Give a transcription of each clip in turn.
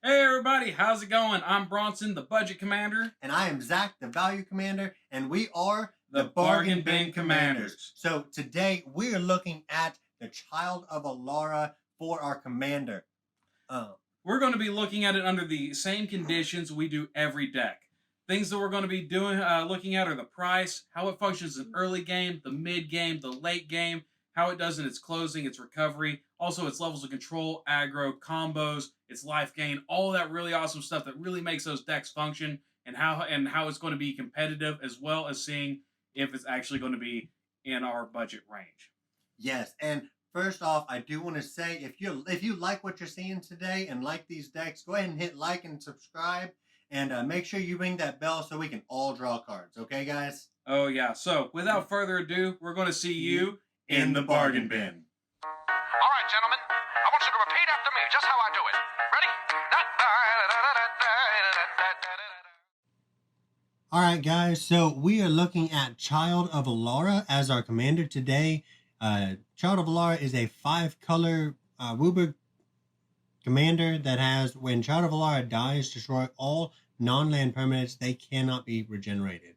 Hey everybody, how's it going? I'm Bronson, the Budget Commander. And I am Zach, the Value Commander, and we are The Bargain Bin Commanders. So today we are looking at the Child of Alara for our commander. We're going to be looking at it under the same conditions we do every deck. Things that we're going to be looking at are the price, how it functions in early game, the mid game, the late game, how it does in its closing, its recovery, also its levels of control, aggro, combos, its life gain, all that really awesome stuff that really makes those decks function, and how it's going to be competitive, as well as seeing if it's actually going to be in our budget range. Yes, and first off, I do want to say if you like what you're seeing today and like these decks, go ahead and hit like and subscribe, and make sure you ring that bell so we can all draw cards. Okay, guys? Oh yeah. So without further ado, we're going to see you in the bargain bin. All right, gentlemen, I want you to repeat after me just how I do it. Ready? All right, guys. So we are looking at Child of Alara as our commander today. Child of Alara is a 5-color Wooburg commander that has, when Child of Alara dies, destroy all non-land permanents. They cannot be regenerated.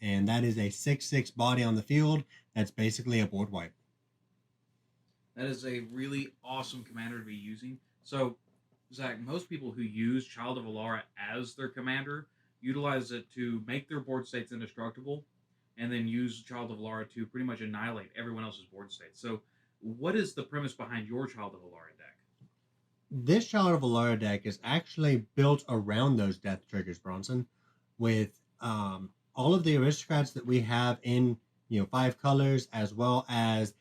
And that is a 6/6 body on the field. That's basically a board wipe. That is a really awesome commander to be using. So, Zach, most people who use Child of Alara as their commander utilize it to make their board states indestructible, and then use Child of Alara to pretty much annihilate everyone else's board states. So, what is the premise behind your Child of Alara deck? This Child of Alara deck is actually built around those death triggers, Bronson, with all of the aristocrats that we have in 5 colors, as well as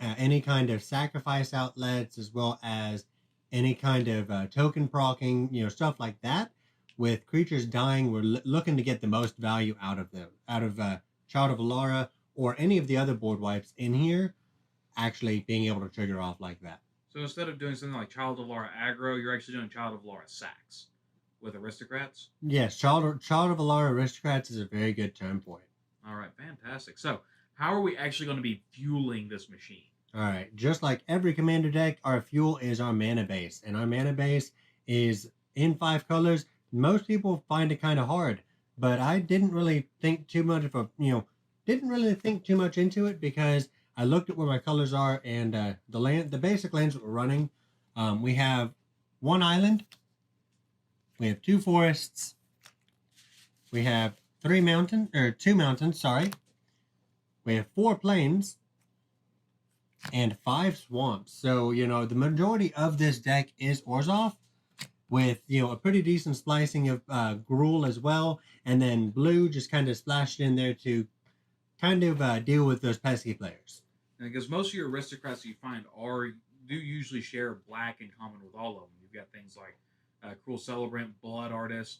any kind of sacrifice outlets, as well as any kind of token procking, stuff like that. With creatures dying, we're looking to get the most value out of them, Child of Alara or any of the other board wipes in here, actually being able to trigger off like that. So instead of doing something like Child of Alara aggro, you're actually doing Child of Alara sacks with aristocrats? Yes, Child of Alara aristocrats is a very good term for it. All right, fantastic. So how are we actually going to be fueling this machine? All right, just like every commander deck, our fuel is our mana base, and our mana base is in 5 colors. Most people find it kind of hard, but I didn't really think too much into it, because I looked at where my colors are, and the basic lands that we're running. We have 1 island, we have 2 forests, we have 2 mountains, sorry. We have 4 plains and 5 swamps. So, the majority of this deck is Orzhov, with, a pretty decent splicing of Gruul as well. And then blue just kind of splashed in there to kind of deal with those pesky players. Because most of your aristocrats that you find do usually share black in common with all of them. You've got things like Cruel Celebrant, Blood Artist.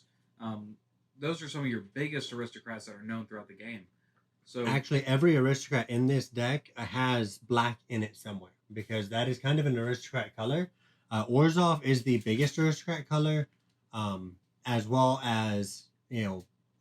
Those are some of your biggest aristocrats that are known throughout the game. So actually, every aristocrat in this deck has black in it somewhere, because that is kind of an aristocrat color. Orzhov is the biggest aristocrat color, as well as,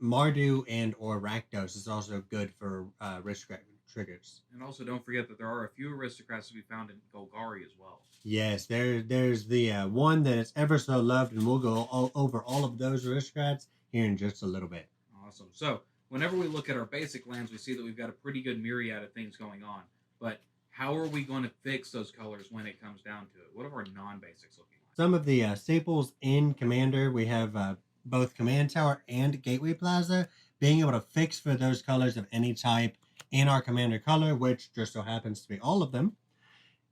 Mardu and or Rakdos is also good for aristocrat triggers. And also, don't forget that there are a few aristocrats to be found in Golgari as well. Yes, there's the one that is ever so loved, and we'll go over all of those aristocrats here in just a little bit. Awesome. So, whenever we look at our basic lands, we see that we've got a pretty good myriad of things going on. But how are we going to fix those colors when it comes down to it? What are our non-basics looking like? Some of the staples in Commander, we have both Command Tower and Gateway Plaza, being able to fix for those colors of any type in our Commander color, which just so happens to be all of them.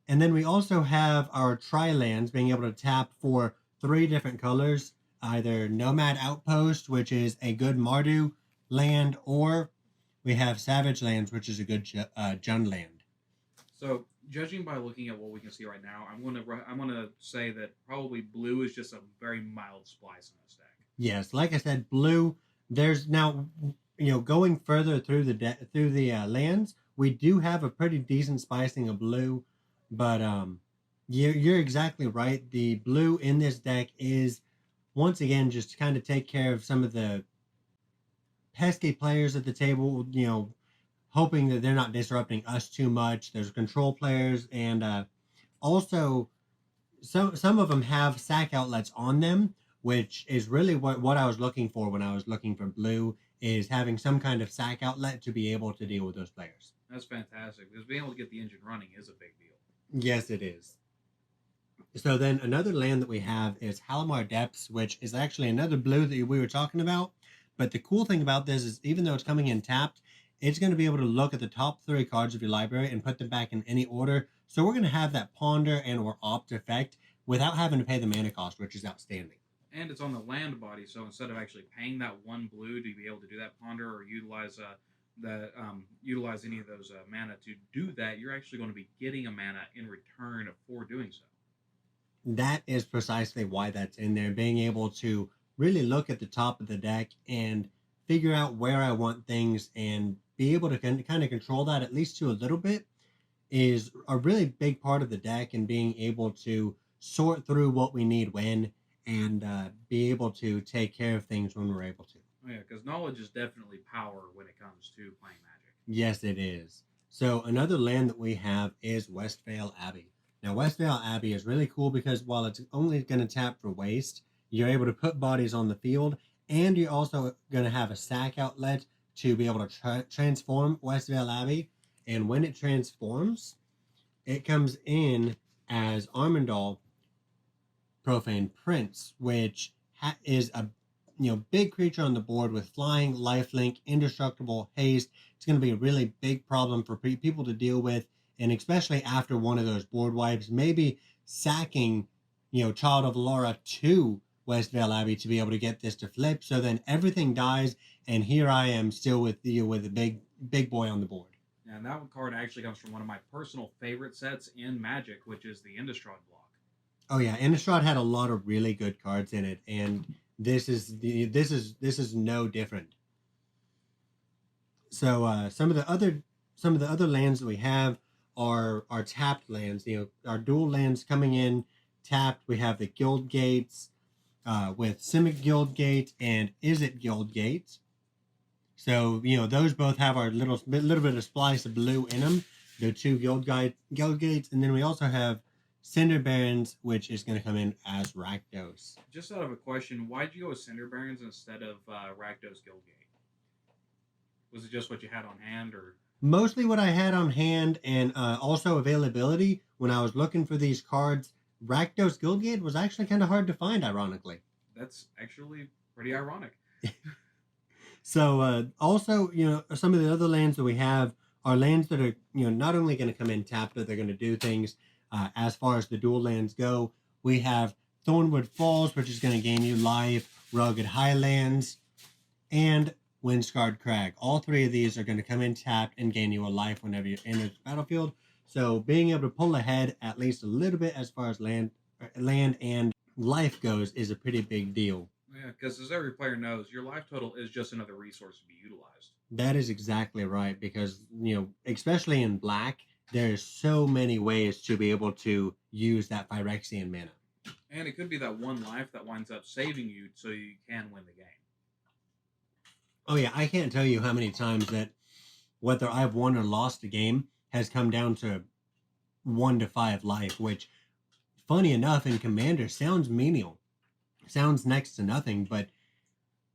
And then we also have our Tri-lands being able to tap for 3 different colors, either Nomad Outpost, which is a good Mardu land, or we have Savage Lands, which is a good Jund land. So, judging by looking at what we can see right now, I'm going to say that probably blue is just a very mild splice in this deck. Yes, like I said, blue. There's now, going further through the lands, we do have a pretty decent spicing of blue, but you're exactly right. The blue in this deck is, once again, just to kind of take care of some of the pesky players at the table, hoping that they're not disrupting us too much. There's control players, and also some of them have sack outlets on them, which is really what I was looking for when I was looking for blue, is having some kind of sack outlet to be able to deal with those players. That's fantastic because being able to get the engine running is a big deal. Yes, it is. So then another land that we have is Halimar Depths, which is actually another blue that we were talking about. But the cool thing about this is even though it's coming in tapped, it's going to be able to look at the top 3 cards of your library and put them back in any order. So we're going to have that Ponder and or Opt effect without having to pay the mana cost, which is outstanding. And it's on the land body, so instead of actually paying that 1 blue to be able to do that Ponder or utilize utilize any of those mana to do that, you're actually going to be getting a mana in return for doing so. That is precisely why that's in there. Being able to really look at the top of the deck and figure out where I want things and be able to kind of control that at least to a little bit is a really big part of the deck, and being able to sort through what we need when and be able to take care of things when we're able to. Oh, yeah, because knowledge is definitely power when it comes to playing Magic. Yes, it is. So another land that we have is Westvale Abbey. Now, Westvale Abbey is really cool because while it's only going to tap for waste, you're able to put bodies on the field, and you're also going to have a sack outlet to be able to transform Westvale Abbey. And when it transforms, it comes in as Armandal Profane Prince, which is a big creature on the board with flying, lifelink, indestructible, haste. It's going to be a really big problem for people to deal with, and especially after one of those board wipes, maybe sacking, Child of Alara to Westvale Abbey to be able to get this to flip. So then everything dies, and here I am still with a big boy on the board. Yeah, and that card actually comes from one of my personal favorite sets in Magic, which is the Innistrad block. Oh yeah, Innistrad had a lot of really good cards in it, and this is no different. So some of the other lands that we have are tapped lands. Our dual lands coming in tapped. We have the Guild Gates with Simic Guild Gate and Izzet Guild Gate. So those both have our little bit of splice of blue in them. The 2 Guild Gates, and then we also have Cinder Barons, which is going to come in as Rakdos. Just out of a question, why'd you go with Cinder Barons instead of Rakdos Guildgate? Was it just what you had on hand, or? Mostly what I had on hand, and also availability. When I was looking for these cards, Rakdos Guildgate was actually kind of hard to find, ironically. That's actually pretty ironic. So also, some of the other lands that we have are lands that are, not only going to come in tapped, but they're going to do things. As far as the dual lands go, we have Thornwood Falls, which is going to gain you life, Rugged Highlands, and Windscarred Crag. All 3 of these are going to come in tapped and gain you a life whenever you're in the battlefield. So being able to pull ahead at least a little bit as far as land and life goes is a pretty big deal. Yeah, because as every player knows, your life total is just another resource to be utilized. That is exactly right, because, especially in black, there's so many ways to be able to use that Phyrexian mana. And it could be that one life that winds up saving you so you can win the game. Oh yeah, I can't tell you how many times that whether I've won or lost a game has come down to 1 to 5 life, which, funny enough, in Commander sounds menial. Sounds next to nothing, but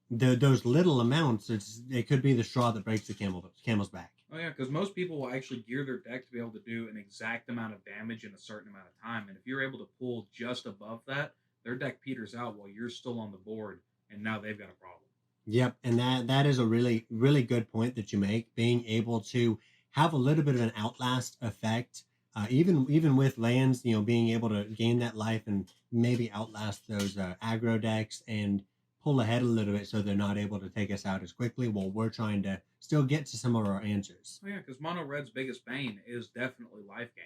those little amounts, it could be the straw that breaks the camel's back. Oh yeah, because most people will actually gear their deck to be able to do an exact amount of damage in a certain amount of time, and if you're able to pull just above that, their deck peters out while you're still on the board, and now they've got a problem. Yep, and that is a really, really good point that you make, being able to have a little bit of an outlast effect, even with lands, being able to gain that life and maybe outlast those aggro decks and pull ahead a little bit so they're not able to take us out as quickly while we're trying to still get to some of our answers. Oh yeah, because Mono Red's biggest bane is definitely life gain.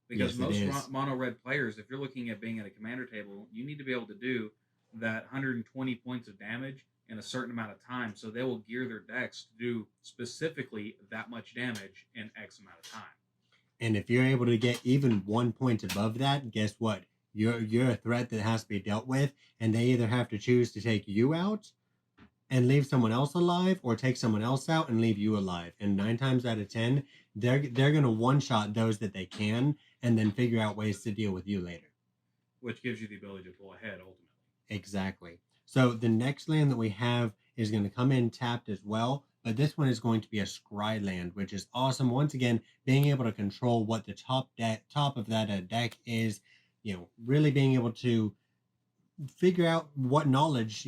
Because Yes, most Mono Red players, if you're looking at being at a commander table, you need to be able to do that 120 points of damage in a certain amount of time, so they will gear their decks to do specifically that much damage in X amount of time. And if you're able to get even 1 point above that, guess what? You're a threat that has to be dealt with, and they either have to choose to take you out and leave someone else alive, or take someone else out and leave you alive. And 9 times out of 10, they're going to one-shot those that they can, and then figure out ways to deal with you later. Which gives you the ability to pull ahead, ultimately. Exactly. So the next land that we have is going to come in tapped as well, but this one is going to be a scry land, which is awesome. Once again, being able to control what the top of that deck is, really being able to figure out what knowledge,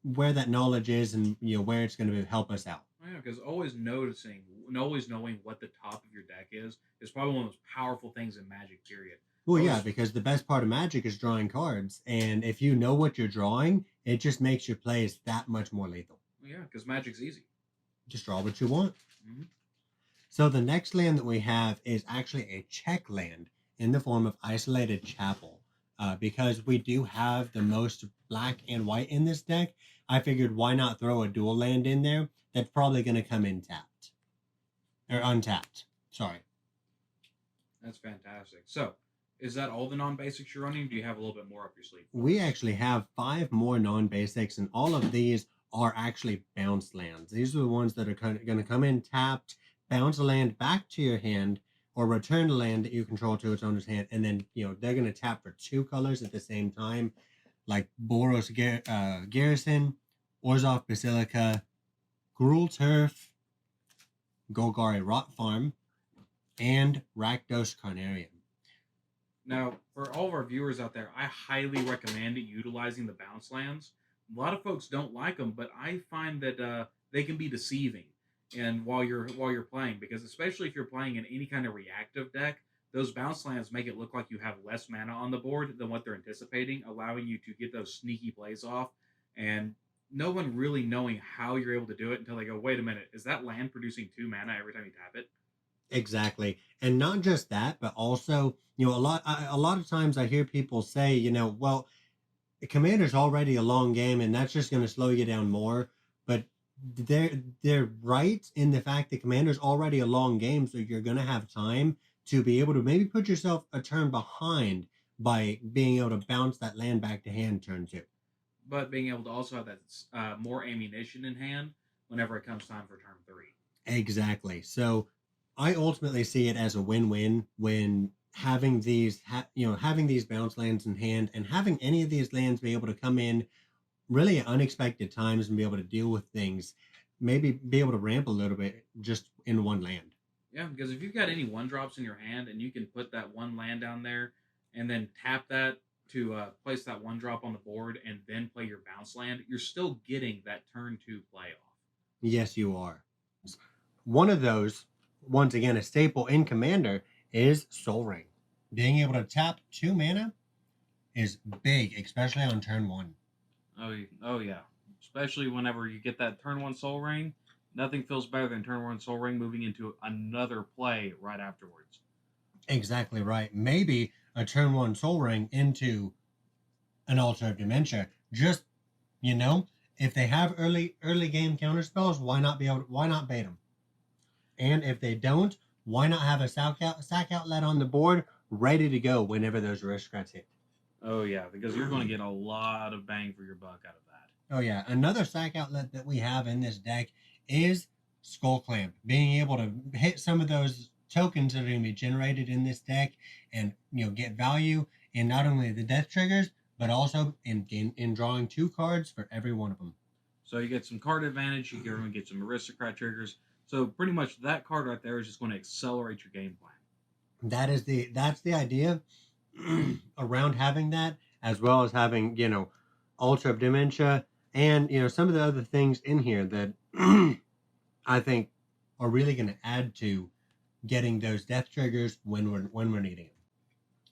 where that knowledge is, and where it's going to help us out. Yeah, because always knowing what the top of your deck is probably one of the most powerful things in Magic. Period. Well, yeah, Always, because the best part of Magic is drawing cards, and if you know what you're drawing, it just makes your plays that much more lethal. yeah, because Magic's easy. Just draw what you want. Mm-hmm. So the next land that we have is actually a check land in the form of Isolated Chapel. Because we do have the most black and white in this deck, I figured why not throw a dual land in there that's probably going to come in tapped. Or untapped. Sorry. That's fantastic. So, is that all the non-basics you're running? Or do you have a little bit more up your sleeve? We actually have 5 more non-basics, and all of these are actually bounce lands. These are the ones that are going to come in tapped, bounce a land back to your hand, or return a land that you control to its owner's hand, and then they're going to tap for 2 colors at the same time, like Boros Garrison, Orzhov Basilica, Gruul Turf, Golgari Rot Farm, and Rakdos Carnarium. Now, for all of our viewers out there, I highly recommend utilizing the bounce lands. A lot of folks don't like them, but I find that they can be deceiving. And while you're playing, because especially if you're playing in any kind of reactive deck, those bounce lands make it look like you have less mana on the board than what they're anticipating, allowing you to get those sneaky plays off, and no one really knowing how you're able to do it until they go, wait a minute, is that land producing 2 mana every time you tap it? Exactly. And not just that, but also, a lot of times I hear people say, well, Commander's already a long game and that's just going to slow you down more. But they're right in the fact that Commander's already a long game, so you're going to have time to be able to maybe put yourself a turn behind by being able to bounce that land back to hand turn 2. But being able to also have that more ammunition in hand whenever it comes time for turn 3. Exactly. So I ultimately see it as a win-win when having these having these bounce lands in hand, and having any of these lands be able to come in really at unexpected times and be able to deal with things, maybe be able to ramp a little bit just in one land. Yeah, because if you've got any 1-drops in your hand and you can put that one land down there and then tap that to place that 1-drop on the board and then play your bounce land, you're still getting that turn 2 play off. Yes, you are. One of those, once again, a staple in Commander, is Soul Ring. Being able to tap 2 mana is big, especially on turn 1. Oh yeah. Especially whenever you get that turn 1 Soul Ring, nothing feels better than turn 1 Soul Ring moving into another play right afterwards. Exactly right. Maybe a turn 1 Soul Ring into an Altar of Dementia. Just, if they have early game counter spells, why not bait them? And if they don't, why not have a sack outlet on the board ready to go whenever those aristocrats hit? Oh yeah, because you're going to get a lot of bang for your buck out of that. Oh yeah, another sack outlet that we have in this deck is Skull Clamp. Being able to hit some of those tokens that are going to be generated in this deck and get value in not only the death triggers, but also in drawing 2 cards for every one of them. So you get some card advantage, you're going to get some aristocrat triggers. So pretty much that card right there is just going to accelerate your game plan. That's the idea around having that, as well as having, Altar of Dementia and, some of the other things in here that I think are really going to add to getting those death triggers when we're needing them.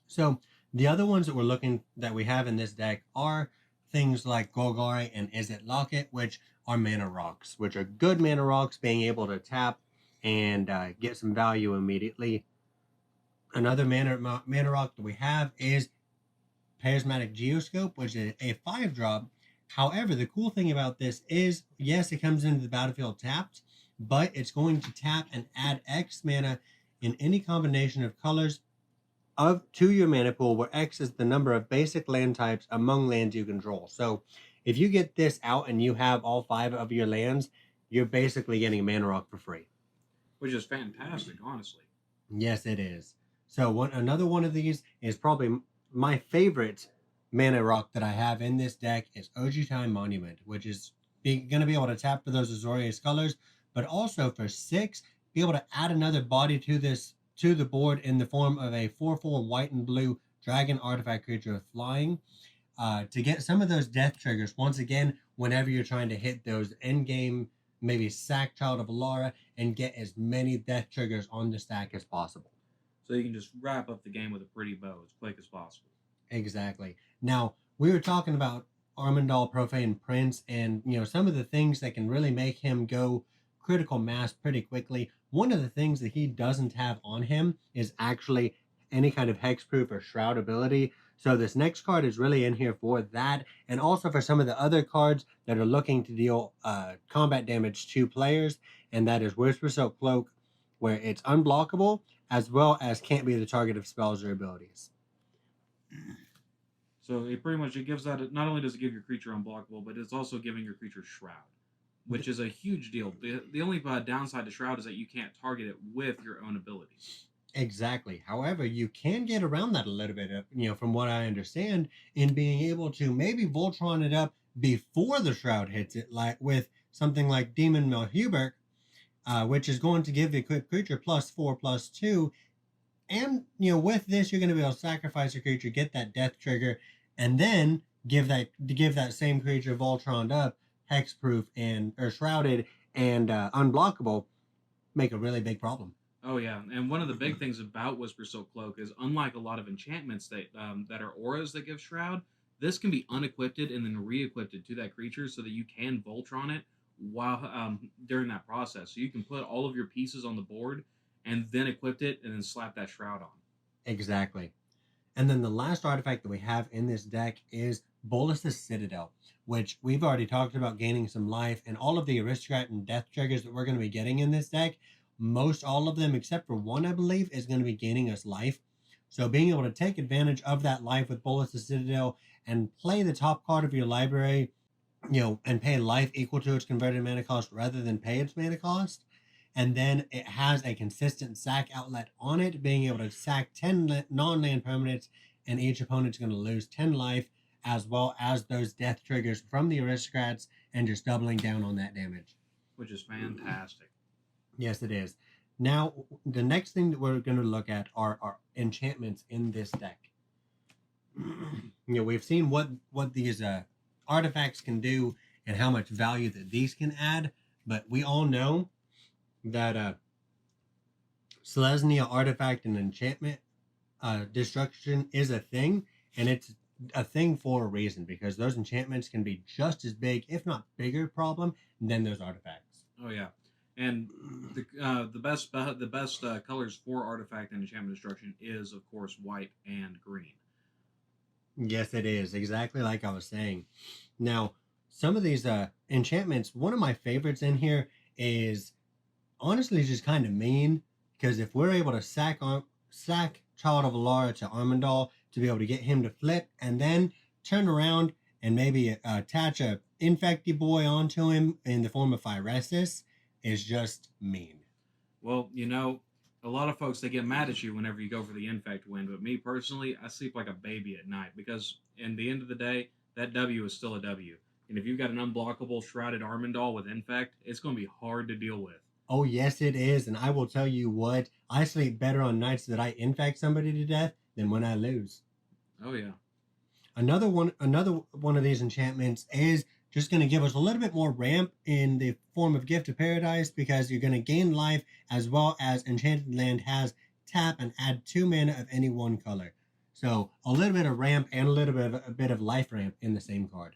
So the other ones that we have in this deck are things like Golgari and Izzet Locket, which are mana rocks, which are good mana rocks, being able to tap and get some value immediately. Another mana rock that we have is Charismatic Geoscope, which is a 5-drop. However, the cool thing about this is, yes, it comes into the battlefield tapped, but it's going to tap and add X mana in any combination of colors to your mana pool, where X is the number of basic land types among lands you control. So if you get this out and you have all 5 of your lands, you're basically getting a mana rock for free. Which is fantastic, honestly. Yes, it is. So another one of these is probably my favorite mana rock that I have in this deck is OG Time Monument, which is going to be able to tap for those Azorius colors, but also for 6, be able to add another body to the board in the form of a 4/4 white and blue dragon artifact creature with flying, to get some of those death triggers once again whenever you're trying to hit those end game, maybe sack Child of Alara, and get as many death triggers on the stack as possible. So you can just wrap up the game with a pretty bow as quick as possible. Exactly. Now, we were talking about Armandal Profane Prince and, some of the things that can really make him go critical mass pretty quickly. One of the things that he doesn't have on him is actually any kind of hexproof or shroud ability. So this next card is really in here for that, and also for some of the other cards that are looking to deal combat damage to players, and that is Whisper Silk Cloak, where it's unblockable, as well as can't be the target of spells or abilities. So it pretty much, it gives that, not only does it give your creature unblockable, but it's also giving your creature Shroud, which is a huge deal. The only downside to Shroud is that you can't target it with your own abilities. Exactly. However, you can get around that a little bit, from what I understand, in being able to maybe Voltron it up before the Shroud hits it, like with something like Demon Melhubert, which is going to give the equipped creature +4/+2. And, with this, you're going to be able to sacrifice your creature, get that death trigger, and then give that same creature Voltroned up, hexproof or shrouded and unblockable, make a really big problem. Oh yeah, and one of the big things about Whisper Silk Cloak is, unlike a lot of enchantments that are auras that give Shroud, this can be unequipped and then re-equipped to that creature so that you can Voltron it while during that process. So you can put all of your pieces on the board and then equip it and then slap that Shroud on. Exactly. And then the last artifact that we have in this deck is Bolas's Citadel, which we've already talked about gaining some life, and all of the Aristocrat and Death triggers that we're going to be getting in this deck, most all of them, except for one, I believe, is going to be gaining us life. So being able to take advantage of that life with Bolas's Citadel and play the top card of your library, and pay life equal to its converted mana cost rather than pay its mana cost. And then it has a consistent sack outlet on it, being able to sack 10 non-land permanents, and each opponent's going to lose 10 life, as well as those death triggers from the Aristocrats, and just doubling down on that damage. Which is fantastic. Yes, it is. Now, the next thing that we're going to look at are enchantments in this deck. We've seen what these artifacts can do and how much value that these can add, but we all know that Selesnya artifact and enchantment destruction is a thing, and it's a thing for a reason, because those enchantments can be just as big, if not bigger, problem than those artifacts. Oh yeah, and the best colors for artifact and enchantment destruction is, of course, white and green. Yes, it is, exactly like I was saying. Now, some of these enchantments, one of my favorites in here is honestly just kind of mean, because if we're able to sack Child of Alara to Armandal to be able to get him to flip and then turn around and maybe attach a Infecty Boy onto him in the form of Phyresis, is just mean. Well, a lot of folks, they get mad at you whenever you go for the Infect win, but me personally, I sleep like a baby at night, because in the end of the day, that W is still a W. And if you've got an unblockable Shrouded Armandal with Infect, it's going to be hard to deal with. Oh, yes, it is. And I will tell you what, I sleep better on nights that I infect somebody to death than when I lose. Oh, yeah. Another one of these enchantments is just going to give us a little bit more ramp in the form of Gift of Paradise, because you're going to gain life, as well as Enchanted Land has tap and add 2 mana of any one color. So a little bit of ramp and a bit of life ramp in the same card.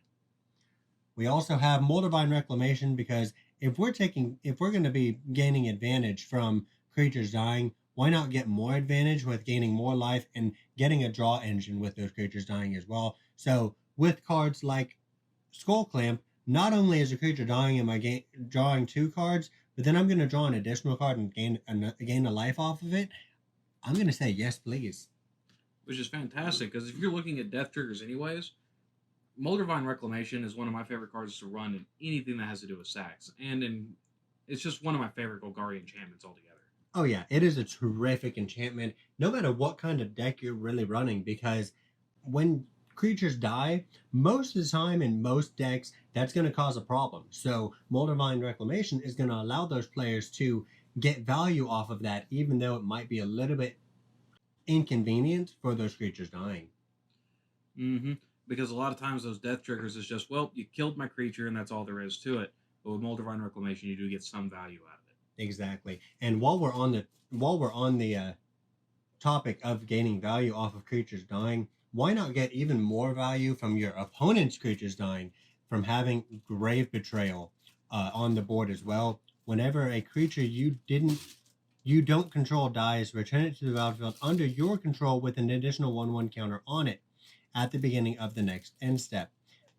We also have Moldavine Reclamation, because if we're going to be gaining advantage from creatures dying, why not get more advantage with gaining more life and getting a draw engine with those creatures dying as well? So with cards like Skull Clamp, not only is a creature dying in my drawing 2 cards, but then I'm going to draw an additional card and gain a life off of it. I'm going to say yes, please. Which is fantastic, because if you're looking at death triggers anyways, Moldavine Reclamation is one of my favorite cards to run in anything that has to do with sacks. And it's just one of my favorite Golgari enchantments altogether. Oh yeah, it is a terrific enchantment, no matter what kind of deck you're really running, because when creatures die, most of the time in most decks, that's going to cause a problem. So Moldervine Reclamation is going to allow those players to get value off of that, even though it might be a little bit inconvenient for those creatures dying. Mm-hmm. Because a lot of times those death triggers is just, well, you killed my creature and that's all there is to it. But with Moldervine Reclamation, you do get some value out of it. Exactly. And while we're on the topic of gaining value off of creatures dying, why not get even more value from your opponent's creatures dying from having Grave Betrayal on the board as well? Whenever a creature you don't control dies, return it to the battlefield under your control with an additional 1/1 counter on it at the beginning of the next end step.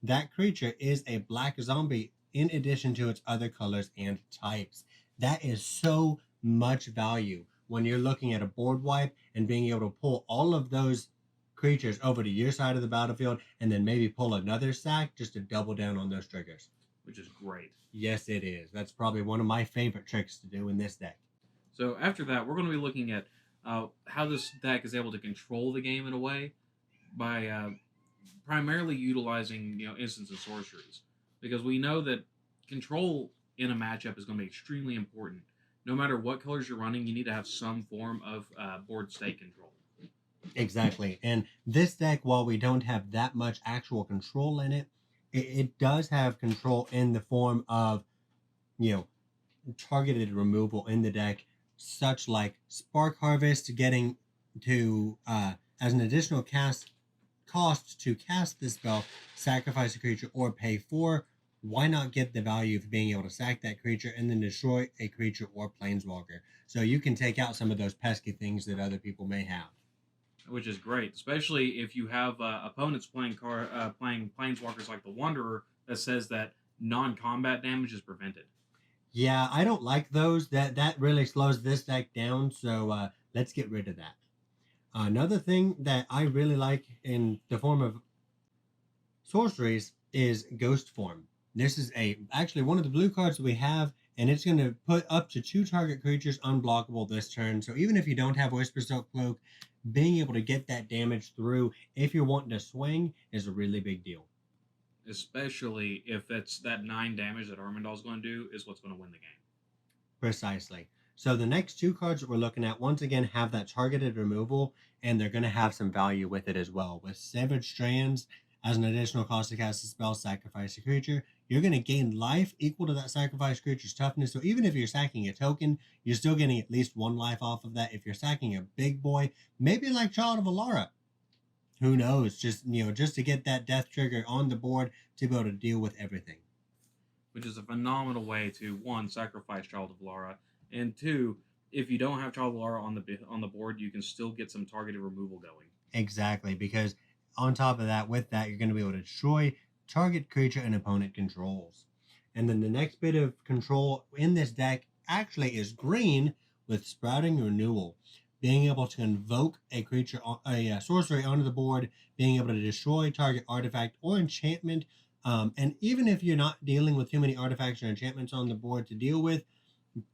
That creature is a black zombie in addition to its other colors and types. That is so much value when you're looking at a board wipe and being able to pull all of those creatures over to your side of the battlefield and then maybe pull another sack just to double down on those triggers. Which is great. Yes, it is. That's probably one of my favorite tricks to do in this deck. So after that, we're going to be looking at how this deck is able to control the game in a way by primarily utilizing instants and sorceries, because we know that control in a matchup is going to be extremely important. No matter what colors you're running, you need to have some form of board state control. Exactly. And this deck, while we don't have that much actual control in it, it does have control in the form of, targeted removal in the deck, such like Spark Harvest getting to, as an additional cost to cast this spell, sacrifice a creature or pay 4. Why not get the value of being able to sack that creature and then destroy a creature or planeswalker? So you can take out some of those pesky things that other people may have. Which is great, especially if you have opponents playing planeswalkers like the Wanderer that says that non-combat damage is prevented. Yeah, I don't like those. That really slows this deck down, so let's get rid of that. Another thing that I really like in the form of sorceries is Ghost Form. This is actually one of the blue cards that we have, and it's going to put up to 2 target creatures unblockable this turn. So even if you don't have Whispersilk Cloak, being able to get that damage through if you're wanting to swing is a really big deal. Especially if it's that 9 damage that Armandal's going to do is what's going to win the game. Precisely. So the next 2 cards that we're looking at, once again, have that targeted removal, and they're going to have some value with it as well. With Severed Strands, as an additional cost to cast a spell, sacrifice a creature, you're going to gain life equal to that sacrifice creature's toughness. So even if you're sacking a token, you're still getting at least 1 life off of that. If you're sacking a big boy, maybe like Child of Alara, who knows? Just to get that death trigger on the board to be able to deal with everything. Which is a phenomenal way to, 1, sacrifice Child of Alara, and 2, if you don't have Child of Alara on the board, you can still get some targeted removal going. Exactly, because on top of that, with that, you're going to be able to destroy target creature an opponent controls. And then the next bit of control in this deck actually is green with Sprouting Renewal. Being able to invoke a creature, a sorcery onto the board, being able to destroy target artifact or enchantment. And even if you're not dealing with too many artifacts or enchantments on the board to deal with,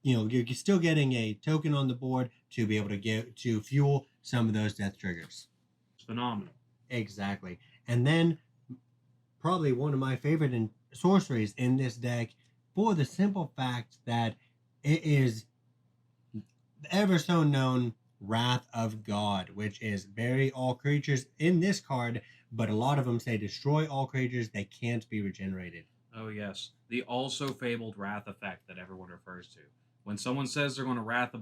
you're still getting a token on the board to be able to fuel some of those death triggers. It's phenomenal. Exactly. And then probably one of my favorite sorceries in this deck, for the simple fact that it is ever so known Wrath of God, which is bury all creatures in this card, but a lot of them say destroy all creatures that can't be regenerated. Oh yes, the also fabled Wrath effect that everyone refers to. When someone says they're going to wrath the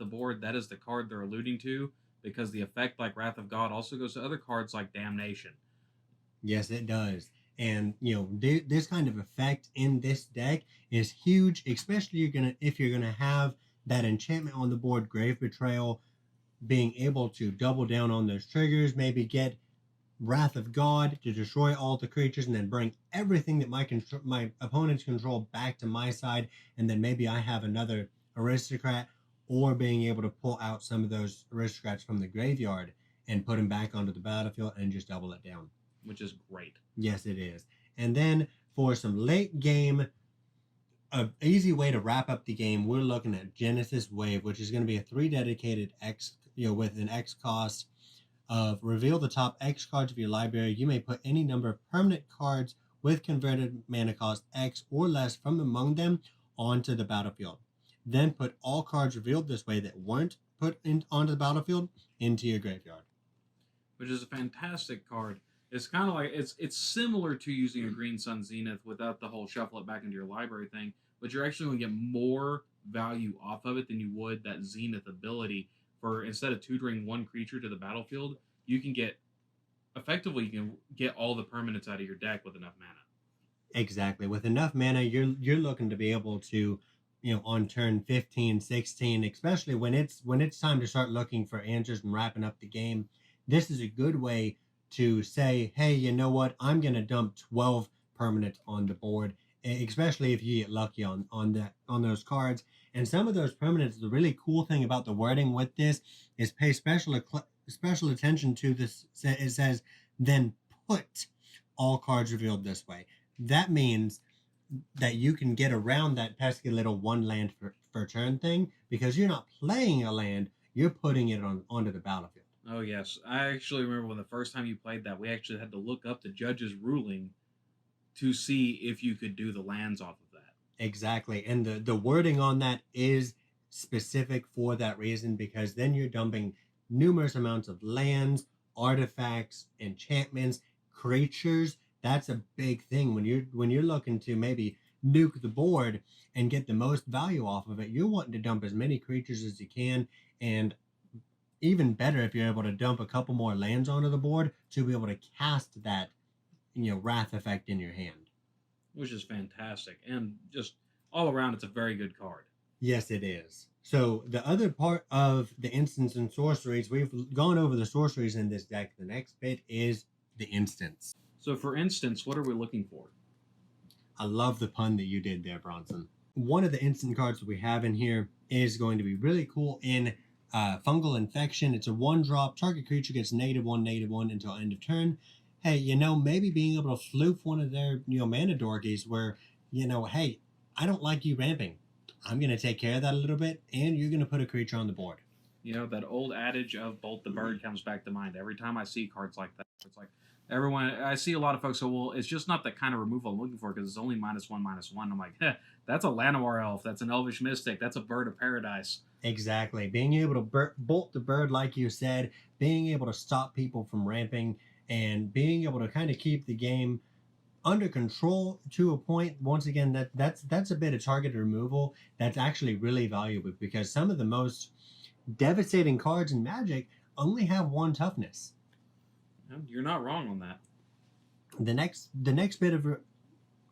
board, that is the card they're alluding to, because the effect like Wrath of God also goes to other cards like Damnation. Yes, it does. And this kind of effect in this deck is huge, especially if you're gonna have that enchantment on the board, Grave Betrayal, being able to double down on those triggers, maybe get Wrath of God to destroy all the creatures and then bring everything that my opponents control back to my side, and then maybe I have another aristocrat, or being able to pull out some of those aristocrats from the graveyard and put them back onto the battlefield and just double it down. Which is great. Yes, it is. And then for some late game, an easy way to wrap up the game, we're looking at Genesis Wave, which is going to be a 3 dedicated X, with an X cost. of reveal the top X cards of your library. You may put any number of permanent cards with converted mana cost X or less from among them onto the battlefield. Then put all cards revealed this way that weren't onto the battlefield into your graveyard. Which is a fantastic card. It's kind of like it's similar to using a Green Sun Zenith without the whole shuffle it back into your library thing, but you're actually going to get more value off of it than you would that Zenith ability. For instead of tutoring one creature to the battlefield, you can get all the permanents out of your deck with enough mana. Exactly. With enough mana, you're looking to be able to, on turn 15, 16, especially when it's time to start looking for answers and wrapping up the game. This is a good way to say, hey, you know what? I'm going to dump 12 permanents on the board, especially if you get lucky on those cards. And some of those permanents, the really cool thing about the wording with this is pay special attention to this. It says, then put all cards revealed this way. That means that you can get around that pesky little one land per turn thing, because you're not playing a land, you're putting it onto the battlefield. Oh yes, I actually remember when the first time you played that, we actually had to look up the judge's ruling to see if you could do the lands off of that. Exactly, and the wording on that is specific for that reason, because then you're dumping numerous amounts of lands, artifacts, enchantments, creatures. That's a big thing when you're looking to maybe nuke the board and get the most value off of it. You're wanting to dump as many creatures as you can, and even better if you're able to dump a couple more lands onto the board to be able to cast that, wrath effect in your hand. Which is fantastic. And just all around, it's a very good card. Yes, it is. So the other part of the instants and sorceries, we've gone over the sorceries in this deck. The next bit is the instants. So for instance, what are we looking for? I love the pun that you did there, Bronson. One of the instant cards that we have in here is going to be really cool in Fungal Infection. It's a 1-drop. Target creature gets -1/-1 until end of turn. Hey, maybe being able to floof one of their, mana dorkies where, hey, I don't like you ramping. I'm going to take care of that a little bit, and you're going to put a creature on the board. That old adage of Bolt the Bird comes back to mind. Every time I see cards like that, it's like, I see a lot of folks say, well, it's just not the kind of removal I'm looking for because it's only -1/-1. I'm like, that's a Llanowar elf. That's an Elvish Mystic. That's a Bird of Paradise. Exactly. Being able to bolt the bird, like you said, being able to stop people from ramping, and being able to kind of keep the game under control to a point. Once again, that's a bit of targeted removal that's actually really valuable, because some of the most devastating cards in Magic only have 1 toughness. You're not wrong on that. The next bit of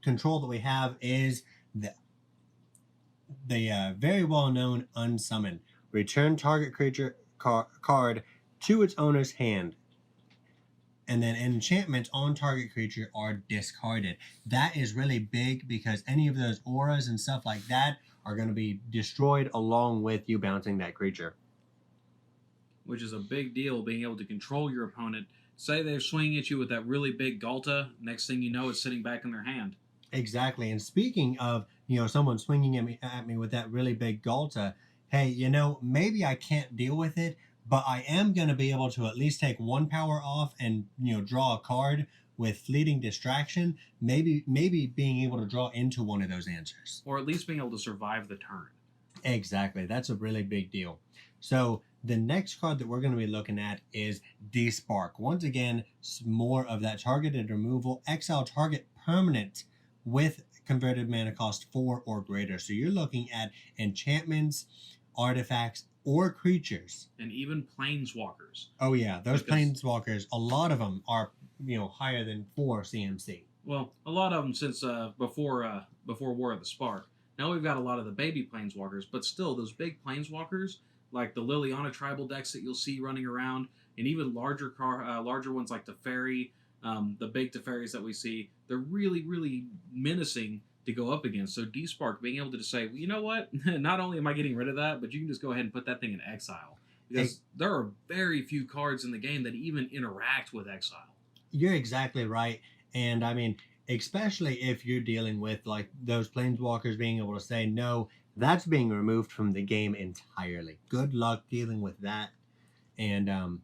control that we have is the very well known Unsummon. Return target creature card to its owner's hand, and then enchantments on target creature are discarded. That is really big, because any of those auras and stuff like that are going to be destroyed along with you bouncing that creature. Which is a big deal, being able to control your opponent. Say they're swinging at you with that really big Galta, next thing you know, it's sitting back in their hand. Exactly. And speaking of, someone swinging at me with that really big Galta, hey, maybe I can't deal with it, but I am going to be able to at least take 1 power off and, draw a card with Fleeting Distraction, maybe being able to draw into one of those answers. Or at least being able to survive the turn. Exactly. That's a really big deal. So the next card that we're going to be looking at is Despark. Once again, more of that targeted removal. Exile target permanent with converted mana cost 4 or greater. So you're looking at enchantments, artifacts, or creatures. And even planeswalkers. Oh yeah, those planeswalkers, a lot of them are, higher than 4 CMC. Well, a lot of them since before War of the Spark. Now we've got a lot of the baby planeswalkers, but still, those big planeswalkers, like the Liliana tribal decks that you'll see running around, and even larger ones like Teferi, the big Teferis that we see, they're really, really menacing to go up against. So Despark, being able to just say, well, you know what? Not only am I getting rid of that, but you can just go ahead and put that thing in exile. Because there are very few cards in the game that even interact with exile. You're exactly right. And I mean, especially if you're dealing with like those planeswalkers being able to say, no, that's being removed from the game entirely. Good luck dealing with that. And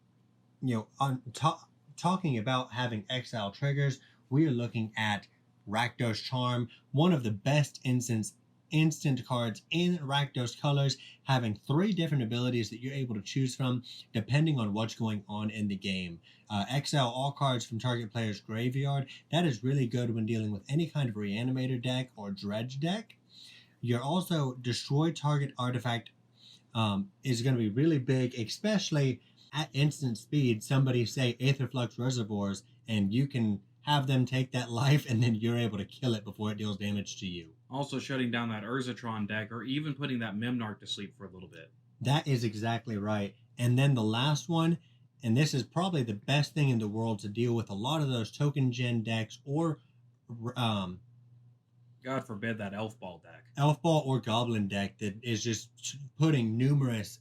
on talking about having exile triggers, we are looking at Rakdos Charm, one of the best instant cards in Rakdos colors, having 3 different abilities that you're able to choose from depending on what's going on in the game. Exile all cards from target player's graveyard. That is really good when dealing with any kind of reanimator deck or dredge deck. You're also destroy target artifact is going to be really big, especially at instant speed. Somebody say Aetherflux Reservoirs, and you can have them take that life, and then you're able to kill it before it deals damage to you. Also shutting down that Urzatron deck, or even putting that Memnarch to sleep for a little bit. That is exactly right. And then the last one, and this is probably the best thing in the world to deal with a lot of those token gen decks, or God forbid that Elf Ball deck. Elf Ball or Goblin deck that is just putting numerous,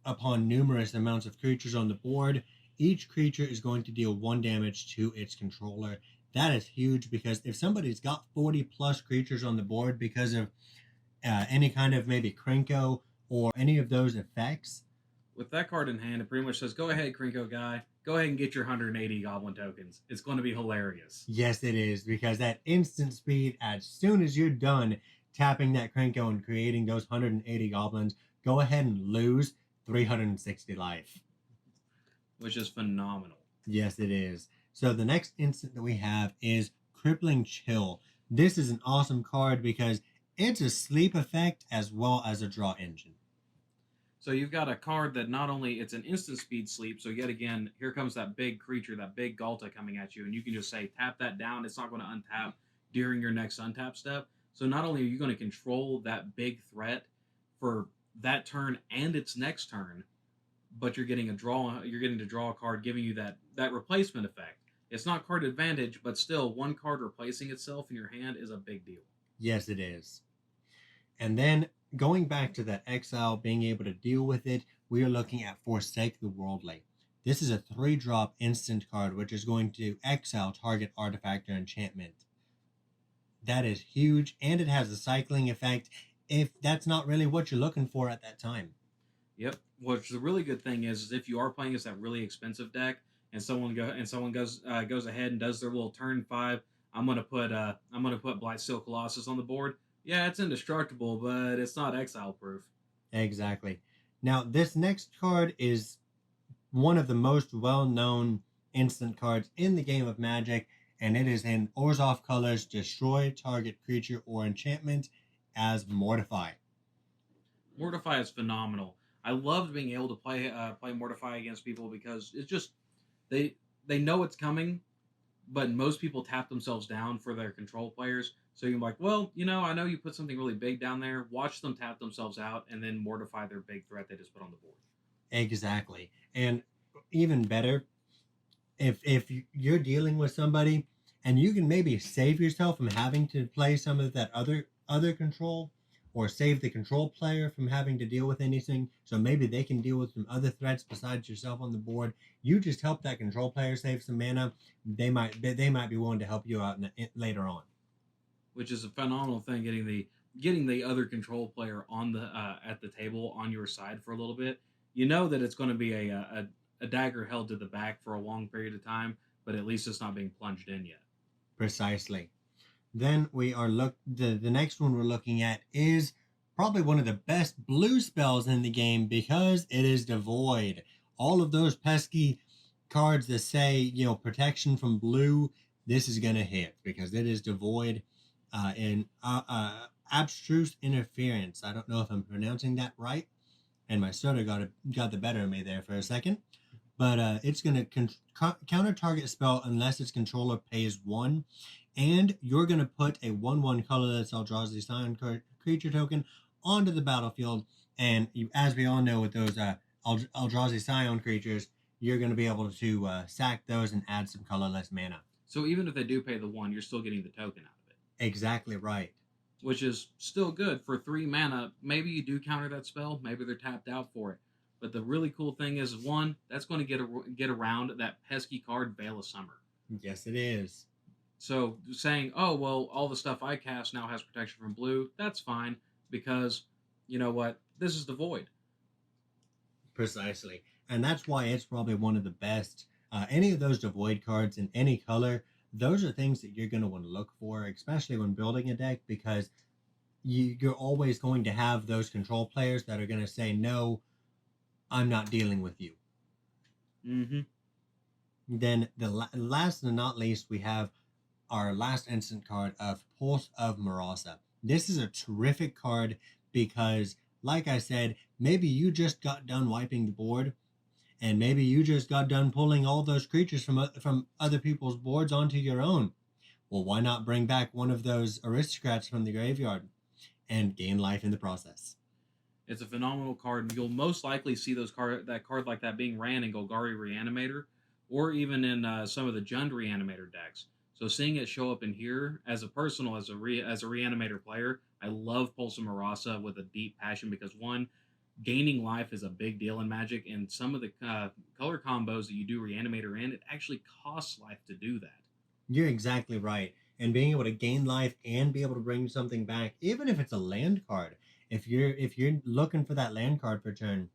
upon numerous amounts of creatures on the board. Each creature is going to deal 1 damage to its controller. That is huge, because if somebody's got 40 plus creatures on the board because of any kind of maybe Krenko or any of those effects. With that card in hand, it pretty much says, go ahead, Krenko guy. Go ahead and get your 180 Goblin tokens. It's going to be hilarious. Yes, it is, because that instant speed, as soon as you're done tapping that Krenko and creating those 180 Goblins, go ahead and lose 360 life. Which is phenomenal. Yes, it is. So the next instant that we have is Crippling Chill. This is an awesome card because it's a sleep effect as well as a draw engine. So you've got a card that not only it's an instant speed sleep, so yet again, here comes that big creature, that big Galta coming at you, and you can just say, tap that down. It's not going to untap during your next untap step. So not only are you going to control that big threat for that turn and its next turn, but you're getting to draw a card giving you that replacement effect. It's not card advantage, but still, 1 card replacing itself in your hand is a big deal. Yes, it is. And then going back to that exile, being able to deal with it, we are looking at Forsake the Worldly. This is a 3-drop instant card, which is going to exile target artifact or enchantment. That is huge, and it has a cycling effect if that's not really what you're looking for at that time. Yep. Which the really good thing is if you are playing as that really expensive deck, and someone goes ahead and does their little turn 5, I'm gonna put Blightsteel Colossus on the board. Yeah, it's indestructible, but it's not exile proof. Exactly. Now, this next card is one of the most well-known instant cards in the game of Magic, and it is in Orzhov colors, destroy target creature or enchantment as Mortify. Mortify is phenomenal. I loved being able to play Mortify against people because it's just they know it's coming, but most people tap themselves down for their control players. So you're like, well, I know you put something really big down there. Watch them tap themselves out and then mortify their big threat they just put on the board. Exactly. And even better, if you're dealing with somebody and you can maybe save yourself from having to play some of that other control, or save the control player from having to deal with anything, so maybe they can deal with some other threats besides yourself on the board. You just help that control player save some mana. They might be willing to help you out later on. Which is a phenomenal thing, getting the other control player on the at the table on your side for a little bit. You know that it's going to be a dagger held to the back for a long period of time, but at least it's not being plunged in yet. Precisely. Then we are the next one we're looking at is probably one of the best blue spells in the game because it is devoid. All of those pesky cards that say, protection from blue, this is going to hit because it is devoid. In abstruse interference. I don't know if I'm pronouncing that right, and my soda got the better of me there for a second. But it's going to counter target spell unless its controller pays 1, and you're going to put a 1/1 colorless Eldrazi Scion creature token onto the battlefield. And as we all know, with those Eldrazi Scion creatures, you're going to be able to sack those and add some colorless mana. So even if they do pay the 1, you're still getting the token out of it. Exactly right. Which is still good for 3 mana. Maybe you do counter that spell. Maybe they're tapped out for it. But the really cool thing is, 1, that's going to get around that pesky card, Veil of Summer. Yes, it is. So saying, oh, well, all the stuff I cast now has protection from blue, that's fine because, you know what, this is the void. Precisely. And that's why it's probably one of the best. Any of those devoid cards in any color, those are things that you're going to want to look for, especially when building a deck, because you're always going to have those control players that are going to say, no, I'm not dealing with you. Mm-hmm. Then last and not least, we have our last instant card of Pulse of Marasa. This is a terrific card because, like I said, maybe you just got done wiping the board, and maybe you just got done pulling all those creatures from other people's boards onto your own. Well, why not bring back one of those aristocrats from the graveyard and gain life in the process? It's a phenomenal card. You'll most likely see that card like that being ran in Golgari Reanimator, or even in some of the Jund Reanimator decks. So seeing it show up in here as a Reanimator player, I love Pulse of Marasa with a deep passion because one, gaining life is a big deal in Magic, and some of the color combos that you do Reanimator in, it actually costs life to do that. You're exactly right. And being able to gain life and be able to bring something back, even if it's a land card, if you're looking for that land card per turn,